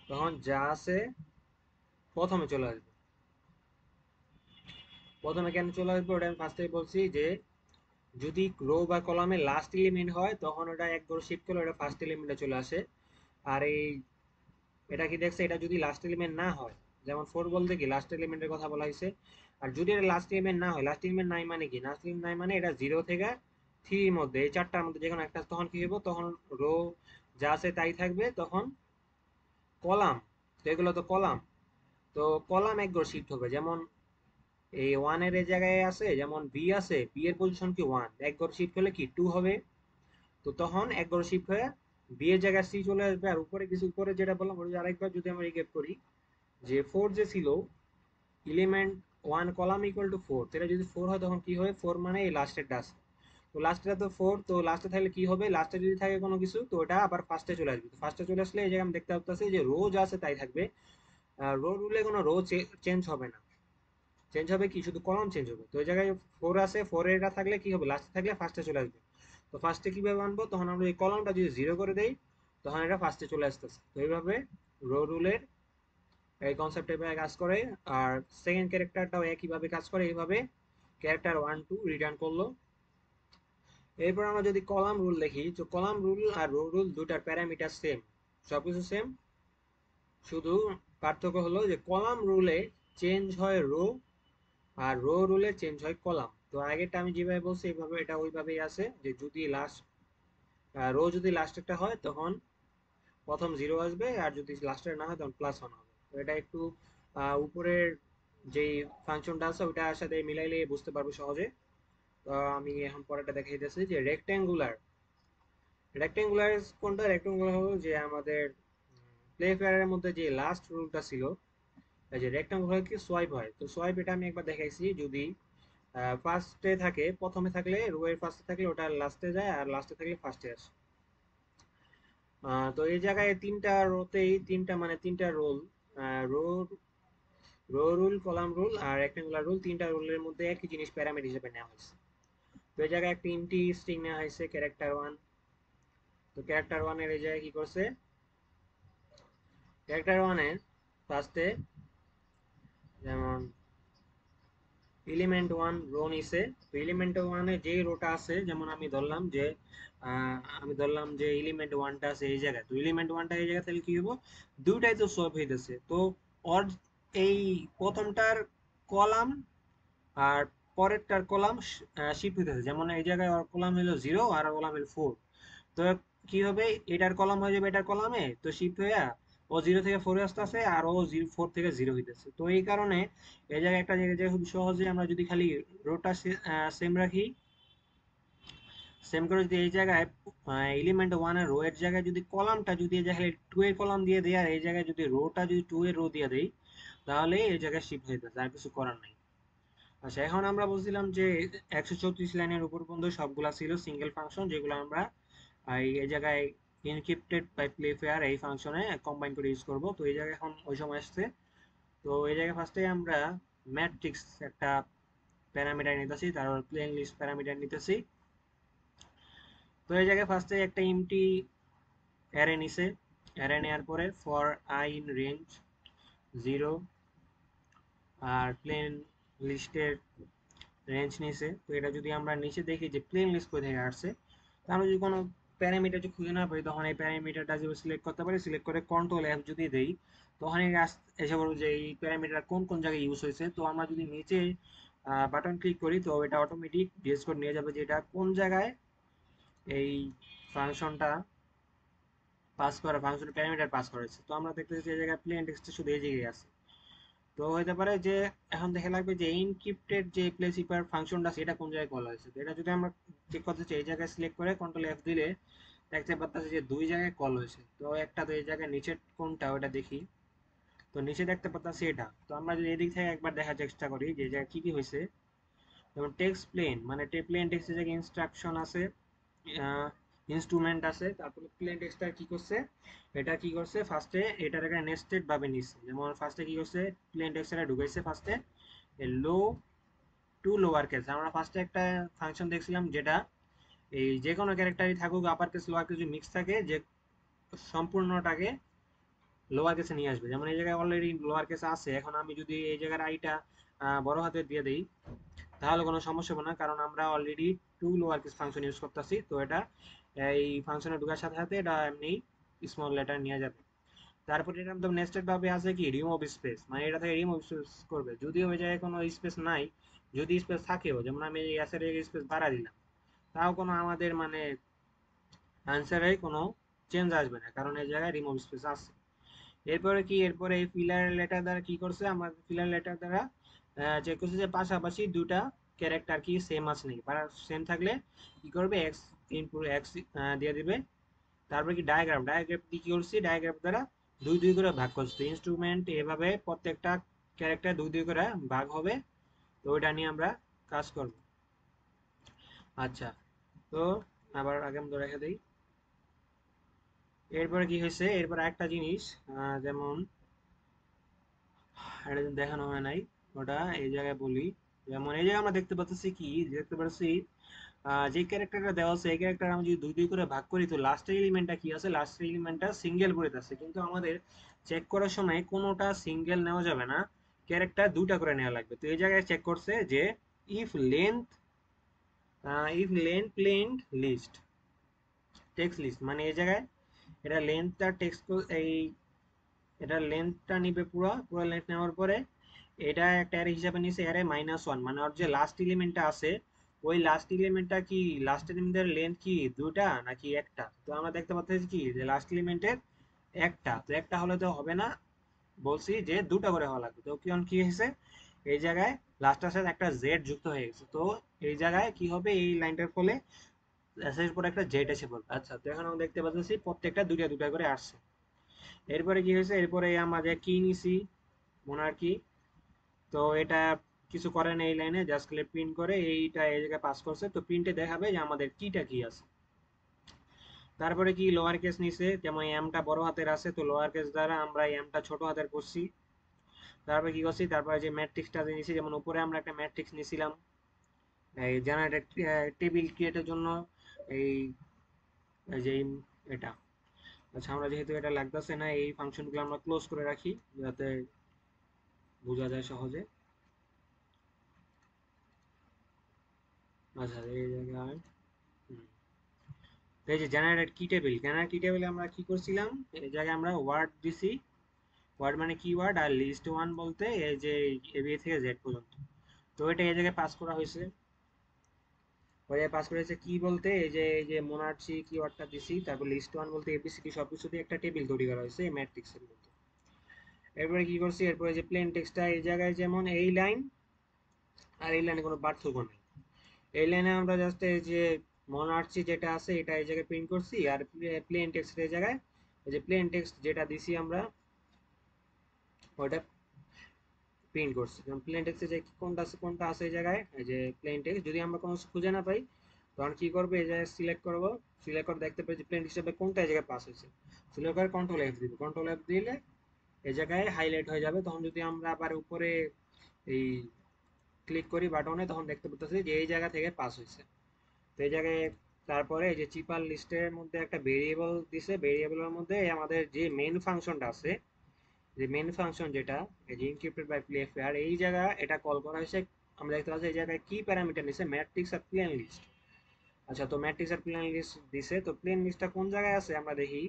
Speaker 1: তখন যা আছে প্রথমে চলে আসবে। প্রথমে কেন চলে আসবে ওটা আমি ফার্স্টে বলছি, যে যদি রো বা কলামের লাস্ট এলিমেন্ট হয় তখন ওটা এক ঘর শিফট করলে ওটা ফার্স্ট এলিমেন্টে চলে আসে। আর এটা কি দেখছে, এটা যদি লাস্ট এলিমেন্ট না হয়, যেমন 4 বলতে কি লাস্ট এলিমেন্টের কথা বলা হয়েছে। আর যদি এটা লাস্ট এলিমেন্ট না হয়, লাস্ট এলিমেন্ট নাই মানে কি, লাস্ট এলিমেন্ট নাই মানে এটা 0 থেকে 3 এর মধ্যে, এই চারটার মধ্যে যে কোনো একটা, তখন কি হবে, তখন রো যা আছে তাই থাকবে। তখন কলাম, তো এগুলো তো কলাম, তো কলাম এক ঘর শিফট হবে। যেমন এই ওয়ান এর এই জায়গায় আছে, যেমন বি আছে, বি এর পজিশন কি ওয়ান, এক ঘর শিফট হলে কি 2 হবে। তো তখন এক ঘর শিফট হয়ে বি এর জায়গায় সি চলে আসবে। আর উপরে কিছু, উপরে যেটা বললাম ওটা আরেকবার যদি আমরা রিক্যাপ করি, যে 4 যে ছিল element one column equal to 4, সেটা যদি 4 হয় তখন কি হবে, 4 মানে এই লাস্টের ডাস, তো লাস্টে তো 4, তো লাস্টে থাকলে কি হবে, লাস্টে যদি থাকে কোনো কিছু তো ওটা আবার ফার্স্টে চলে আসবে। তো ফার্স্টে চলে আসলে এই জায়গায় আমি দেখতে পাচ্ছি যে রো যা আছে তাই থাকবে। রো রুলে কোনো রো চেঞ্জ হবে না, চেঞ্জ হবে কি শুধু কলাম চেঞ্জ হবে। তো এই জায়গায় 4 আছে, 4 এটা থাকলে কি হবে, লাস্টে থাকলে ফার্স্টে চলে আসবে। তো ফার্স্টে কিভাবে আনবো, তখন আমরা এই কলামটা যদি 0 করে দেই তখন এটা ফার্স্টে চলে আসতেছে। তো এইভাবে রো রুলের এই কনসেপ্ট এভাবে কাজ করে। আর সেকেন্ড ক্যারেক্টারটাও একইভাবে কাজ করে, এইভাবে ক্যারেক্টার 1 2 রিটার্ন করলো। এরপর আমরা যদি কলাম রুল দেখি, তো কলাম রুল আর রো রুল দুটার প্যারামিটার সেম, সবকিছু সেম, শুধু পার্থক্য হলো যে কলাম রুলে চেঞ্জ হয় রো, আর রো রুলে চেঞ্জ হয় কলাম। তো আগেরটা আমি যেভাবে বলছি এইভাবে এটা ওইভাবেই আছে, যে যদি লাস্ট রো যদি লাস্টেরটা হয় তখন প্রথম 0 আসবে, আর যদি লাস্টের না হয় তখন +1 হবে। তো এটা একটু উপরের যেই ফাংশনটা আছে ওইটার সাথে মিলাইলে বুঝতে পারবো সহজে। তো আমি এখন পরেরটা দেখাই দিতেছি যে রেক্ট্যাঙ্গুলার। রেক্ট্যাঙ্গুলার কোনটা? রেক্ট্যাঙ্গুলার হলো যে আমাদের প্লে ফেয়ারের মধ্যে যে লাস্ট রুলটা ছিল, এই যে রেক্ট্যাঙ্গুলার কি সোয়াইপ হয়, তো সোয়াইপ এটা আমি একবার দেখাইছি। যদি ফার্স্টে থাকে, প্রথমে থাকলে রো এর ফার্স্টে থাকলে ওটা লাস্টে যায়, আর লাস্টে থাকলে ফার্স্টে আসে। তো এই জায়গায় তিনটা রোতেই তিনটা মানে তিনটা rule, row row rule, column rule আর রেক্ট্যাঙ্গুলার রুল, তিনটা রুলের মধ্যে একই জিনিস প্যারামিটার হিসেবে নেওয়া হয়েছে। তো এই জায়গায় একটা ইন্টি স্ট্রিং নেওয়া হয়েছে ক্যারেক্টার 1। তো ক্যারেক্টার 1 এর এই জায়গায় কি করছে, ক্যারেক্টার 1 এর ফার্স্টে যেমন এলিমেন্ট 1 রো নিছে। তো এলিমেন্ট 1 এ যেই রোটা আছে, যেমন আমি ধরলাম যে এলিমেন্ট 1টা আছে এই জায়গায়, তো এলিমেন্ট 1টা এই জায়গায় তাহলে কি হবো, দুইটাই তো সোয়াপ হইতেছে। তো ওর এই প্রথমটার কলাম আর পরেরটার কলাম শিফট হইতেছে, যেমন এই জায়গায় ওর কলাম হলো 0 আর কলাম হলো 4। তো কি হবে, এটার কলাম হয়ে যাবে এটার কলামে, তো শিফট হইয়া ও 0 থেকে 4 আসতেছে, আর ও 4 থেকে 0 হইতেছে। তো এই কারণে এই জায়গায় একটা জায়গায় খুব সহজে আমরা যদি খালি রোটা সেম রাখি, সেম করে যদি এই জায়গায় এলিমেন্ট 1 এর রো এর জায়গায় যদি কলামটা যদি এই জায়গায় 2 এর কলাম দিয়ে দেই, আর এই জায়গায় যদি রোটা যদি 2 এর রো দিয়ে দেই, তাহলে এই জায়গায় শিফট হইতেছে, আর কিছু করার নাই। আচ্ছা, এখন আমরা বলছিলাম যে 134 লাইনের উপর পর্যন্ত সবগুলা ছিল সিঙ্গেল ফাংশন, যেগুলো আমরা এই জায়গায় ইনক্রিপ্টেড বাই প্লেফেয়ার এই ফাংশনে কম্বাইন করে ইউজ করব। তো এই জায়গায় এখন ওই সময় আসছে। তো এই জায়গায় ফার্স্টে আমরা ম্যাট্রিক্স একটা প্যারামিটার নিতেছি, তারপর প্লেন লিস্ট প্যারামিটার নিতেছি। তো এই জায়গায় ফার্স্টে একটা এমটি অ্যারে নিছে। অ্যারে নেওয়ার পরে ফর আই ইন রেঞ্জ 0 আর প্লেন লিস্টের রেঞ্জ নিছে। তো এটা যদি আমরা নিচে দেখি যে প্লেন লিস্ট কোথা থেকে আসছে, তো আমরা যদি কোনো প্যারামিটার যদি খুঁজে না পাই, তখন এই প্যারামিটারটা যদি সিলেক্ট করতে পারি, সিলেক্ট করে কন্ট্রোল F যদি দেই, তখন এসে বলবো যে এই প্যারামিটার কোন কোন জায়গায় ইউজ হয়েছে। তো আমরা যদি নিচে বাটন ক্লিক করি, তো এটা অটোমেটিক ডিএস কোড নিয়ে যাবে যে এটা কোন জায়গায় এই ফাংশনটা ফাংশনের প্যারামিটার পাস করেছে। তো আমরা দেখতেছি যে এই জায়গায় প্লেন টেক্সটে শুধু এই জায়গায় আছে। তো হতে পারে যে এখন দেখা লাগবে যে ইনক্রিপ্টেড যে প্লেস ইপার ফাংশনটা সেটা কোন জায়গায় কল হয়েছে। তো এটা যদি আমরা চেক করতে চাই, এই জায়গায় সিলেক্ট করে কন্ট্রোল F দিলে দেখতে পাচ্ছি যে দুই জায়গায় কল হয়েছে। তো একটা তো এই জায়গায় নিচের কোনটা ওটা দেখি, তো নিচে দেখতে পাচ্ছি এটা। তো আমরা যদি এদিক থেকে একবার দেখার চেষ্টা করি যে এই জায়গায় কি কি হয়েছে, যেমন টেক্সট প্লেন মানে প্লেন টেক্সটের জায়গায় ইনস্ট্রাকশন আছে, ইনস্ট্রুমেন্ট আছে, তারপরে প্লেন টেক্সটটা কি করছে, এটা কি করছে ফার্স্টে এটার একটা নেস্টেড ভাবে নিচ্ছে। যেমন ফার্স্টে কি করছে, প্লেন টেক্সটটা ঢুকাইছে ফার্স্টে লো টু লোয়ার কেস। আমরা ফার্স্টে একটা ফাংশন দেখছিলাম যেটা এই যে কোনো ক্যারেক্টারই থাকুক আপার কেস লোয়ার কেস যদি মিক্স থাকে, যে সম্পূর্ণটাকে লোয়ার কেসে নিয়ে আসবে। যেমন এই জায়গায় অলরেডি লোয়ার কেস আছে, এখন আমি যদি এই জায়গার আইটা বড় হাতে দিয়ে দিই, তাহলে কোনো সমস্যা হবে না, কারণ আমরা already to lower case function use করতেছি। তো এটা এই ফাংশনে ঢোকার সাথে সাথে এটা এমনি স্মল লেটার নিয়ে যাবে। তারপরে এটা তো নেস্টেড ভাবে আছে কি রিমুভ স্পেস, মানে এটা থেকে রিমুভ স্পেস করবে যদিও ওই জায়গায় কোনো স্পেস নাই। যদি স্পেস থাকেও, যেমন আমি এই অ্যাসের স্পেস বাড়া দিলাম, তাও কোনো আমাদের মানে অ্যান্সারে কোনো চেঞ্জ আসবে না, কারণ এই জায়গায় রিমুভ স্পেস আছে। এরপরে কি, এরপরে এই ফিলার লেটার দ্বারা কি করছে, আমার ফিলার লেটার দ্বারা চেক করছে যে পাশাপাশি দুটা ক্যারেক্টার কি সেম আছে নাকি, সেম থাকলে কি করবে, এক্স ইনপুট এক্স দিয়ে দিবে। তারপরে কি ডায়াগ্রাম, ডায়াগ্রাম কি করছি, ডায়াগ্রাম দ্বারা দুই দুই করে ভাগ করছি। ইনস্ট্রুমেন্ট এভাবে প্রত্যেকটা ক্যারেক্টার দুই দুই করে ভাগ হবে। তো ওইটা নিয়ে আমরা কাজ করব। আচ্ছা, তো আবার আগে আমরা রেখে দিই। এরপরে কি হয়েছে, এরপর একটা জিনিস যেমন এটা দেখানো হয় নাই, ওটা এই জায়গায় বলি। যেমন এই জায়গায় আমরা দেখতে পাচ্ছি কি, দেখতে পাচ্ছি যে ক্যারেক্টারটা দেওয়া আছে এই ক্যারেক্টার আমি যদি দুই দুই করে ভাগ করি, তো লাস্টের এলিমেন্টটা কি আছে, লাস্টের এলিমেন্টটা সিঙ্গেল পড়ে আছে, কিন্তু আমাদের চেক করার সময় কোনোটা সিঙ্গেল নেওয়া যাবে না, ক্যারেক্টার দুটা করে নেওয়া লাগবে। তো এই জায়গায় চেক করছে যে if length planned list text list, মানে এই জায়গায় এটা লেন্থটা টেক্সট এই এটা লেন্থটা নিবে, পুরো পুরো লেন্থ নেওয়ার পরে এটা একটা অ্যারে হিসাবে নিছে অ্যারে -1, মানে ওর যে লাস্ট এলিমেন্টটা আছে ওই লাস্ট এলিমেন্টটা কি, লাস্ট এলিমেন্টের লেন্থ কি দুটা নাকি একটা? তো আমরা দেখতে পাচ্ছি কি যে লাস্ট এলিমেন্টের একটা, তো একটা হলে তো হবে না, বলছি যে দুটা করে হওয়া লাগবে। তো কি হয়েছে এই জায়গায়, লাস্টের সাথে একটা জেড যুক্ত হয়ে গেছে, তো এই জায়গায় কি হবে, এই লাইনটার ফলে এসের পরে একটা জেড এসে পড়বে। আচ্ছা, তো এখন আমরা দেখতে পাচ্ছি প্রত্যেকটা দুইটা দুইটা করে আসছে। এরপরে কি হয়েছে, এরপরে আমাদের কি নিছি, মোনার্কি। তো এটা কিছু করে না, এই লাইনে জাস্ট খালি প্রিন্ট করে এইটা এই জায়গায় পাস করছে, তো প্রিন্টে দেখাবে যে আমাদের কিটা কি আছে। তারপরে কি লোয়ার কেস নিছে, যেমন এমটা বড় হাতের আছে, তো লোয়ার কেস দ্বারা আমরা এমটা ছোট হাতের করছি। তারপরে কি করছি, তারপরে যে ম্যাট্রিক্সটা নিয়েছি, যেমন উপরে আমরা একটা ম্যাট্রিক্স নিয়েছিলাম এই জেনারেটেড টেবিল ক্রিয়েটের জন্য, এই এই যে এটা। আচ্ছা, আমরা যেহেতু এটা লাগতেছে না, এই ফাংশনগুলো আমরা ক্লোজ করে রাখি যাতে বোঝা যায় সহজে। আচ্ছা, এই জায়গায় এই যে জেনারেট কি টেবিল, জেনারেট কি টেবিলে আমরা কি করছিলাম, এই জায়গায় আমরা ওয়ার্ড দিছি, ওয়ার্ড মানে কিওয়ার্ড, আর লিস্ট ওয়ান বলতে এই যে এবি থেকে জেড পর্যন্ত। তো এটা এই জায়গায় পাস করা হয়েছে, ওই পাস করেছে কি বলতে এই যে মোনার্চি কিওয়ার্ডটা দিছি, তারপর লিস্ট ওয়ান বলতে এবিসিডি সবকিছু দিয়ে একটা টেবিল তৈরি করা হয়েছে ম্যাট্রিক্সের মধ্যে। এরপরে কি করছি, এরপরে যে প্লেন টেক্সটটা এই জায়গায় যেমন এই লাইন আর এই লাইনে কোনো পার্থক্য নেই। এই লাইনে আমরা জাস্ট এই যে মনার্চি যেটা আছে এটা এই জায়গায় প্রিন্ট করছি, আর প্লেন টেক্সট এই জায়গায় এই যে প্লেন টেক্সট যেটা দিছি আমরা ওটা প্রিন্ট করছি। যেমন প্লেন টেক্সটে যে কোনটা আছে এই জায়গায়, এই যে প্লেন টেক্সট যদি আমরা কোনো খুঁজে না পাই তখন কি করবো, এই জায়গায় সিলেক্ট করবো, সিলেক্ট করে দেখতে পাই যে প্লেন হিসেবে কোনটা এই জায়গায় পাস হয়েছে, সিলেক্ট করে কন্ট্রোল এফ দিব, কন্ট্রোল এফ দিলে এই জায়গায় হাইলাইট হয়ে যাবে। তখন যদি আমরা আবার উপরে এই ক্লিক করি বাটনে, তখন দেখতে পাচ্ছি যে এই জায়গা থেকে পাস হয়েছে। তো এই জায়গায় তারপরে এই যে চিপার লিস্টের মধ্যে একটা ভেরিয়েবল দিছে, ভেরিয়েবলের মধ্যে আমাদের যে মেন ফাংশনটা আছে, যে মেন ফাংশন যেটা এই যে ইনক্রিপ্টেড বাই প্লেফেয়ার, এই জায়গা এটা কল করা হয়েছে। আমরা দেখতে পাচ্ছি এই জায়গায় কি প্যারামিটার নিছে, ম্যাট্রিক্স আর প্লেন লিস্ট। আচ্ছা, তো ম্যাট্রিক্স আর প্লেন লিস্ট দিছে, তো প্লেন লিস্টটা কোন জায়গায় আছে আমরা দেখি,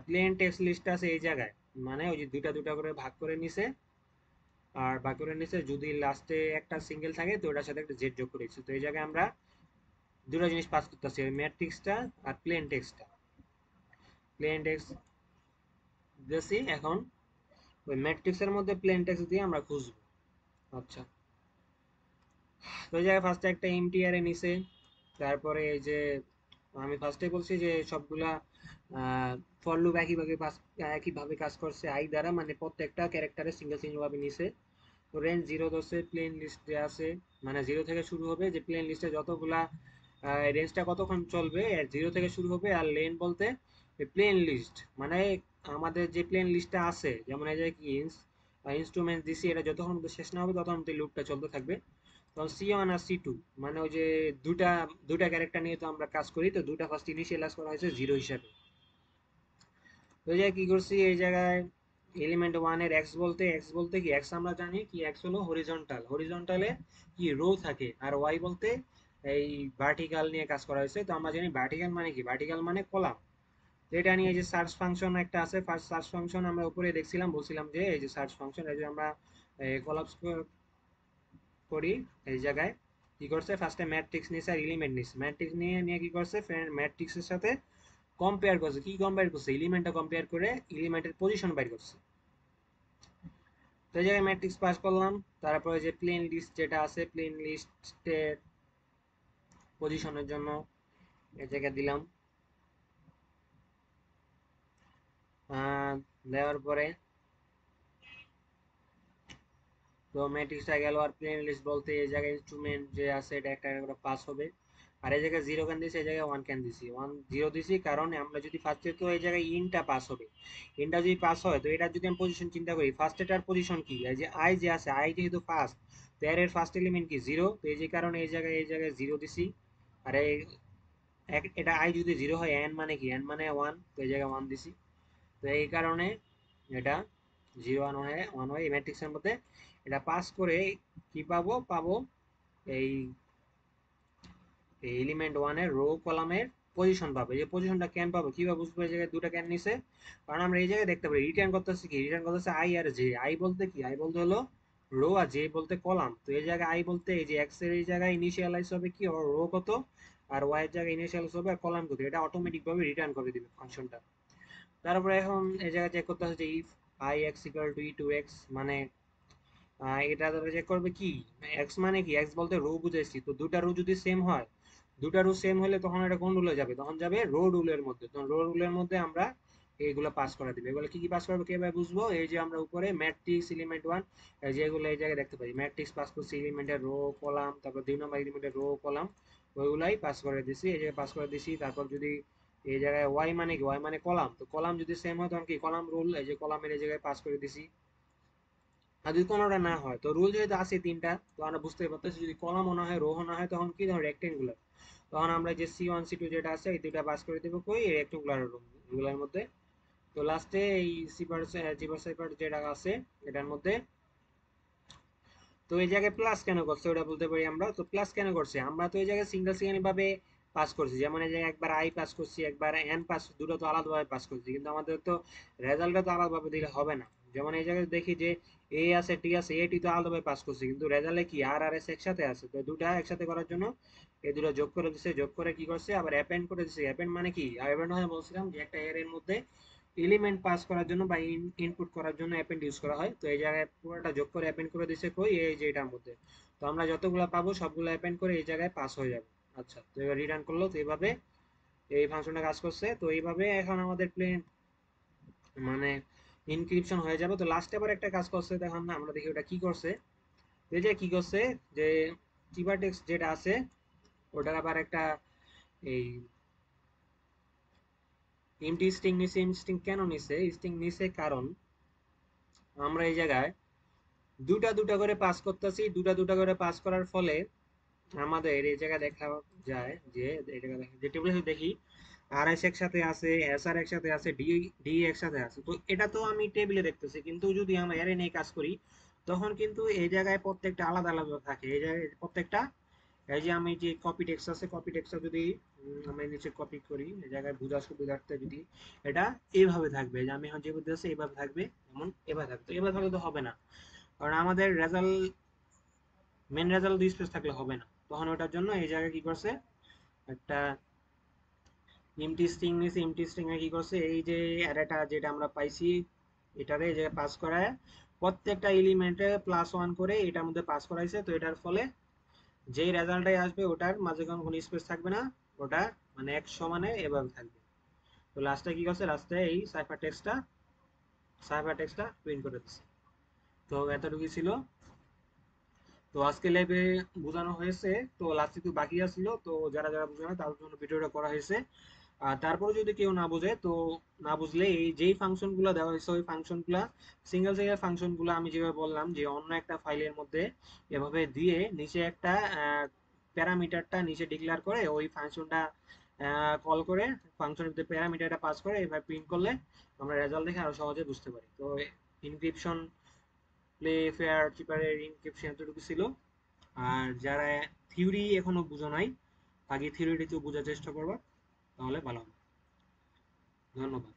Speaker 1: প্লেন টেক্সট লিস্ট আছে এই জায়গায়, মানে ওই যে দুইটা দুইটা করে ভাগ করে নিছে, আর ভাগ করে নিছে যদি লাস্টে একটা সিঙ্গেল থাকে তো ওটার সাথে একটা জেড যোগ করেছি। তো এই জায়গায় আমরা দুটো জিনিস পাস করতেছি, ওই ম্যাট্রিক্সটা আর প্লেন টেক্সটটা। প্লেন টেক্সট দিয়েছি, এখন ওই ম্যাট্রিক্সের মধ্যে প্লেন টেক্সট দিয়ে আমরা খুঁজবো। আচ্ছা, তো এই জায়গায় ফার্স্টে একটা এমটি অ্যারে নিছে, তারপরে এই যে আমি ফার্স্টে বলছি যে সবগুলা ফর লুপ একইভাবে কাজ করছে আই দ্বারা, মানে প্রত্যেকটা ক্যারেক্টারে সিঙ্গেল সিঙ্গেল ভাবে নিছে। তো রেঞ্জ জিরো ধরছে, প্লেন লিস্টে আছে মানে জিরো থেকে শুরু হবে, যে প্লেন লিস্টে যতগুলা রেঞ্জটা কতক্ষণ চলবে, জিরো থেকে শুরু হবে। আর লেন বলতে প্লেন লিস্ট মানে আমাদের যে প্লেন লিস্টটা আছে, যেমন এই যে কি ইনস্ট্রুমেন্ট দিছি, এটা যতক্ষণ পর্যন্ত শেষ না হবে ততক্ষণ পর্যন্ত লুপটা চলতে থাকবে। তখন সি ওয়ান আর সি টু মানে ওই যে দুটা দুটা ক্যারেক্টার নিয়ে তো আমরা কাজ করি, তো দুটা ফার্স্ট ইনিশিয়ালাইজ করা হয়েছে জিরো হিসাবে। তো এই জায়গায় কি করছি, এই জায়গায় এলিমেন্ট ওয়ান এর এক্স বলতে কি, এক্স আমরা জানি কি, এক্স হলো হরিজন্টাল, হরিজন্টালে কি রো থাকে, আর ওয়াই বলতে এই ভার্টিক্যাল নিয়ে কাজ করা হয়েছে। তো আমরা জানি ভার্টিক্যাল মানে কি, ভার্টিক্যাল মানে কলাম। তো এটা নিয়ে এই যে সার্চ ফাংশন একটা আছে, ফার্স্ট সার্চ ফাংশন আমরা উপরে দেখছিলাম, বলছিলাম যে এই যে সার্চ ফাংশন, এই যে আমরা কলাপস করি এই জায়গায় কি করছে, ফার্স্টে ম্যাট্রিক্স নিয়েছে আর এলিমেন্ট নিয়েছে, ম্যাট্রিক্স নিয়ে নিয়ে কি করছে, ম্যাট্রিক্সের সাথে কম্পেয়ার করছে, কি কম্পেয়ার করছে, এলিমেন্টটা কম্পেয়ার করে এলিমেন্টের পজিশন বাইর করছে। তো এই জায়গায় ম্যাট্রিক্স পাস করলাম। তারপরে যে প্লেন লিস্ট যেটা আছে, প্লেন লিস্টের পজিশনের জন্য এই জায়গায় দিলাম, দেওয়ার পরে তো ম্যাট্রিক্সটা গেল। আর প্লেন লিস্ট বলতে এই জায়গায় ইনস্ট্রুমেন্ট যে আছে এটা একটা করে পাস হবে। আর এই জায়গায় জিরো ক্যান দিছি, এই জায়গায় ওয়ান ক্যান দিছি, ওয়ান জিরো দিছি, কারণ আমরা যদি ফার্স্টে তো এই জায়গায় ইনটা পাস হবে, ইনটা যদি পাস হয় তো এটা যদি আমি পজিশন চিন্তা করি, ফার্স্টেটার পজিশন কি, এই যে আই যে আছে, আই যেহেতু ফার্স্ট, তো এর ফার্স্ট এলিমেন্ট কি জিরো, তো এই যে কারণে এই জায়গায় জিরো দিছি। আর এই এটা আই যদি জিরো হয়, এন মানে কি, এন মানে ওয়ান, তো এই জায়গায় ওয়ান দিছি। তো এই কারণে এটা জিরো ওয়ান হয় এই ম্যাট্রিক্সের মধ্যে। এটা পাস করে কি পাবো এই এলিমেন্ট ওয়ানের রো কলামের পজিশন পাবো। এই পজিশনটা কেন পাবো, কিভাবে বুঝবো, এই জায়গায় দুটা কেন নিছে, কারণ আমরা এই জায়গায় দেখতে পারি রিটার্ন করতেছি কি, রিটার্ন করতেছে আই আর জে। আই বলতে কি, আই বলতে হলো রো আর জে বলতে কলাম, তো এই জায়গায় আই বলতে এই যে এক্স এর এই জায়গায় ইনিশিয়ালাইজ হবে কি রো কত, আর ওয়াই এর জায়গায় ইনিশিয়ালাইজ হবে আর কলাম কত, এটা অটোমেটিক ভাবে রিটার্ন করে দিবে ফাংশনটা। তারপরে এখন এই জায়গায় চেক করতে হচ্ছে if I X equal to E to X, মানে এটা ধরে চেক করবে কি এক্স মানে কি, এক্স বলতে রো বুঝাইছি, তো দুটা রো যদি সেম হয়, দুটা রো সেম হলে তখন এটা কোন রুলে যাবে, তখন যাবে রো রুলের মধ্যে, তখন রো রুলের মধ্যে আমরা এইগুলো পাস করা দিবে। এগুলো কি কি পাস করবে কিভাবে বুঝবো, এই যে আমরা উপরে ম্যাট্রিক্স এলিমেন্ট ওয়ান, যেগুলো এই জায়গায় দেখতে পাই ম্যাট্রিক্স পাস করছি এলিমেন্টের রো কলাম, তারপর 2 নম্বর এলিমেন্টের রো কলাম, ওইগুলাই পাস করে দিছি, এই জায়গায় পাস করে দিছি। তারপর যদি এই জায়গায় ওয়াই মানে কি, ওয়াই মানে কলাম, তো কলাম যদি সেম হয় তখন কি কলাম রুল, এই যে কলামের এই জায়গায় পাস করে দিছি। আর যদি কোনোটা না হয়, তো রুল যেহেতু আছে তিনটা, তো আমরা বুঝতে পারতেছি যদি কলামও না হয় রো না হয় তখন কি, তখন রেক্টেঙ্গুলার, তখন আমরা যে C1 C2 যেটা আছে এই দুইটা পাস করে দেবো কই এই রেক্টেঙ্গুলার রুলের মধ্যে। তো লাস্টে এই চিপার সাইপার যেটা আছে এটার মধ্যে, তো এই জায়গায় প্লাস কেন করছে ওটা বলতে পারি আমরা, তো প্লাস কেন করছে, আমরা তো এই জায়গায় সিঙ্গেল সিঙ্গেল ভাবে পাস করছি, যেমন এই জায়গায় একবার আই পাস করছি একবার এন পাস, দুটো তো আলাদাভাবে পাস করছি, কিন্তু আমাদের তো রেজাল্টটা তো আলাদাভাবে দিলে হবে না। যেমন এই জায়গায় দেখি যে এ আছে টি আছে, এ টি তো আলাদাভাবে পাস করছি, কিন্তু রেজাল্টে কি আর আর এস একসাথে আছে, তো দুটা একসাথে করার জন্য এই দুটো যোগ করে দিছে, যোগ করে কি করছে আবার অ্যাপেন্ড করে দিছে। অ্যাপেন্ড মানে কি, অ্যাপেন্ড হয় বলছিলাম যে একটা এর মধ্যে এলিমেন্ট পাস করার জন্য বা ইনপুট করার জন্য অ্যাপেন্ড ইউজ করা হয়, তো এই জায়গায় পুরোটা যোগ করে অ্যাপেন্ড করে দিছে কই এই যে এটার মধ্যে, তো আমরা যতগুলো পাবো সবগুলো অ্যাপেন্ড করে এই জায়গায় পাস হয়ে যাবে। আচ্ছা, তো এবার রিটার্ন করলো, তো এইভাবে এই ফাংশনটা কাজ করছে, তো এইভাবে এখন আমাদের প্লেন মানে ইনক্রিপশন হয়ে যাবে। তো লাস্টে আবার একটা কাজ করছে, দেখুন না আমরা দেখি ওটা কি করছে, এই যে কি করছে যে চিভারটেক্স যেটা আছে ওটার আবার একটা এই এমটি স্ট্রিং নিছে, স্ট্রিং কেন নিছে, স্ট্রিং নিছে কারণ আমরা এই জায়গায় দুটা দুটা করে পাস করতেছি, দুটা দুটা করে পাস করার ফলে আমাদের এই জায়গায় দেখা যায় যে এই জায়গায় যে টেবিলে দেখি আর এস একসাথে আছে, এস আর একসাথে আছে, ডি ডি একসাথে আছে, তো এটা তো আমি টেবিলে দেখতেছি, কিন্তু যদি আমরা অ্যারে নিয়ে কাজ করি তখন কিন্তু এই জায়গায় প্রত্যেকটা আলাদা আলাদা থাকে, এই জায়গায় প্রত্যেকটা এই যে আমি যে কপি টেক্সট আছে কপি টেক্সটটা যদি আমি নিচে কপি করি এই জায়গায় বোঝা সুবিধার্থে যদি এটা এইভাবে থাকবে, যে আমি এখন যে বুঝতেছি এইভাবে থাকবে, এমন এভাবে থাকবে, তো এভাবে থাকলে তো হবে না, কারণ আমাদের রেজাল্ট মেন রেজাল্ট দুই স্পেস থাকলে হবে না, তখন ওটার জন্য এই জায়গায় কি করছে একটা এমটি স্ট্রিং নিয়েছে, এমটি স্ট্রিং এ কি করছে এই যে অ্যারেটা যেটা আমরা পাইছি এটারে এই জায়গায় পাস করায় প্রত্যেকটা এলিমেন্টে +1 করে এটার মধ্যে পাস করাইছে, তো এটার ফলে যেই রেজাল্টটাই আসবে ওটার মাঝে কোনো স্পেস থাকবে না, ওটা মানে এক সমানে এভাবে থাকবে। তো লাস্টে কি করছে, লাস্টে এই সাইফার টেক্সটটা প্রিন্ট করে দিচ্ছে। তো এতটুকুই ছিল, তো আজকে ল্যাবে বোঝানো হয়েছে, তো লাস্টে একটু বাকি আছিল, তো যারা যারা বুঝে না তাদের জন্য ভিডিওটা করা হয়েছে। আর তারপরে যদি কেউ না বুঝে, তো না বুঝলে এই যেই ফাংশন গুলো দেওয়া হয়েছে ওই ফাংশন গুলা সিঙ্গেল সিঙ্গেল ফাংশন গুলো আমি যেভাবে বললাম যে অন্য একটা ফাইলের মধ্যে এভাবে দিয়ে নিচে একটা প্যারামিটারটা নিচে ডিক্লেয়ার করে ওই ফাংশনটা কল করে ফাংশনের মধ্যে প্যারামিটারটা পাস করে এভাবে প্রিন্ট করলে আমরা রেজাল্ট দেখে আরো সহজে বুঝতে পারি। তো ইনক্রিপশন প্লে ফেয়ার চিপারের ইনক্রিপশন এতটুকু ছিল। আর যারা থিওরি এখনো বুঝো নাই আগে থিওরিটা একটু বোঝার চেষ্টা করবা, তাহলে ভালো হবে। ধন্যবাদ।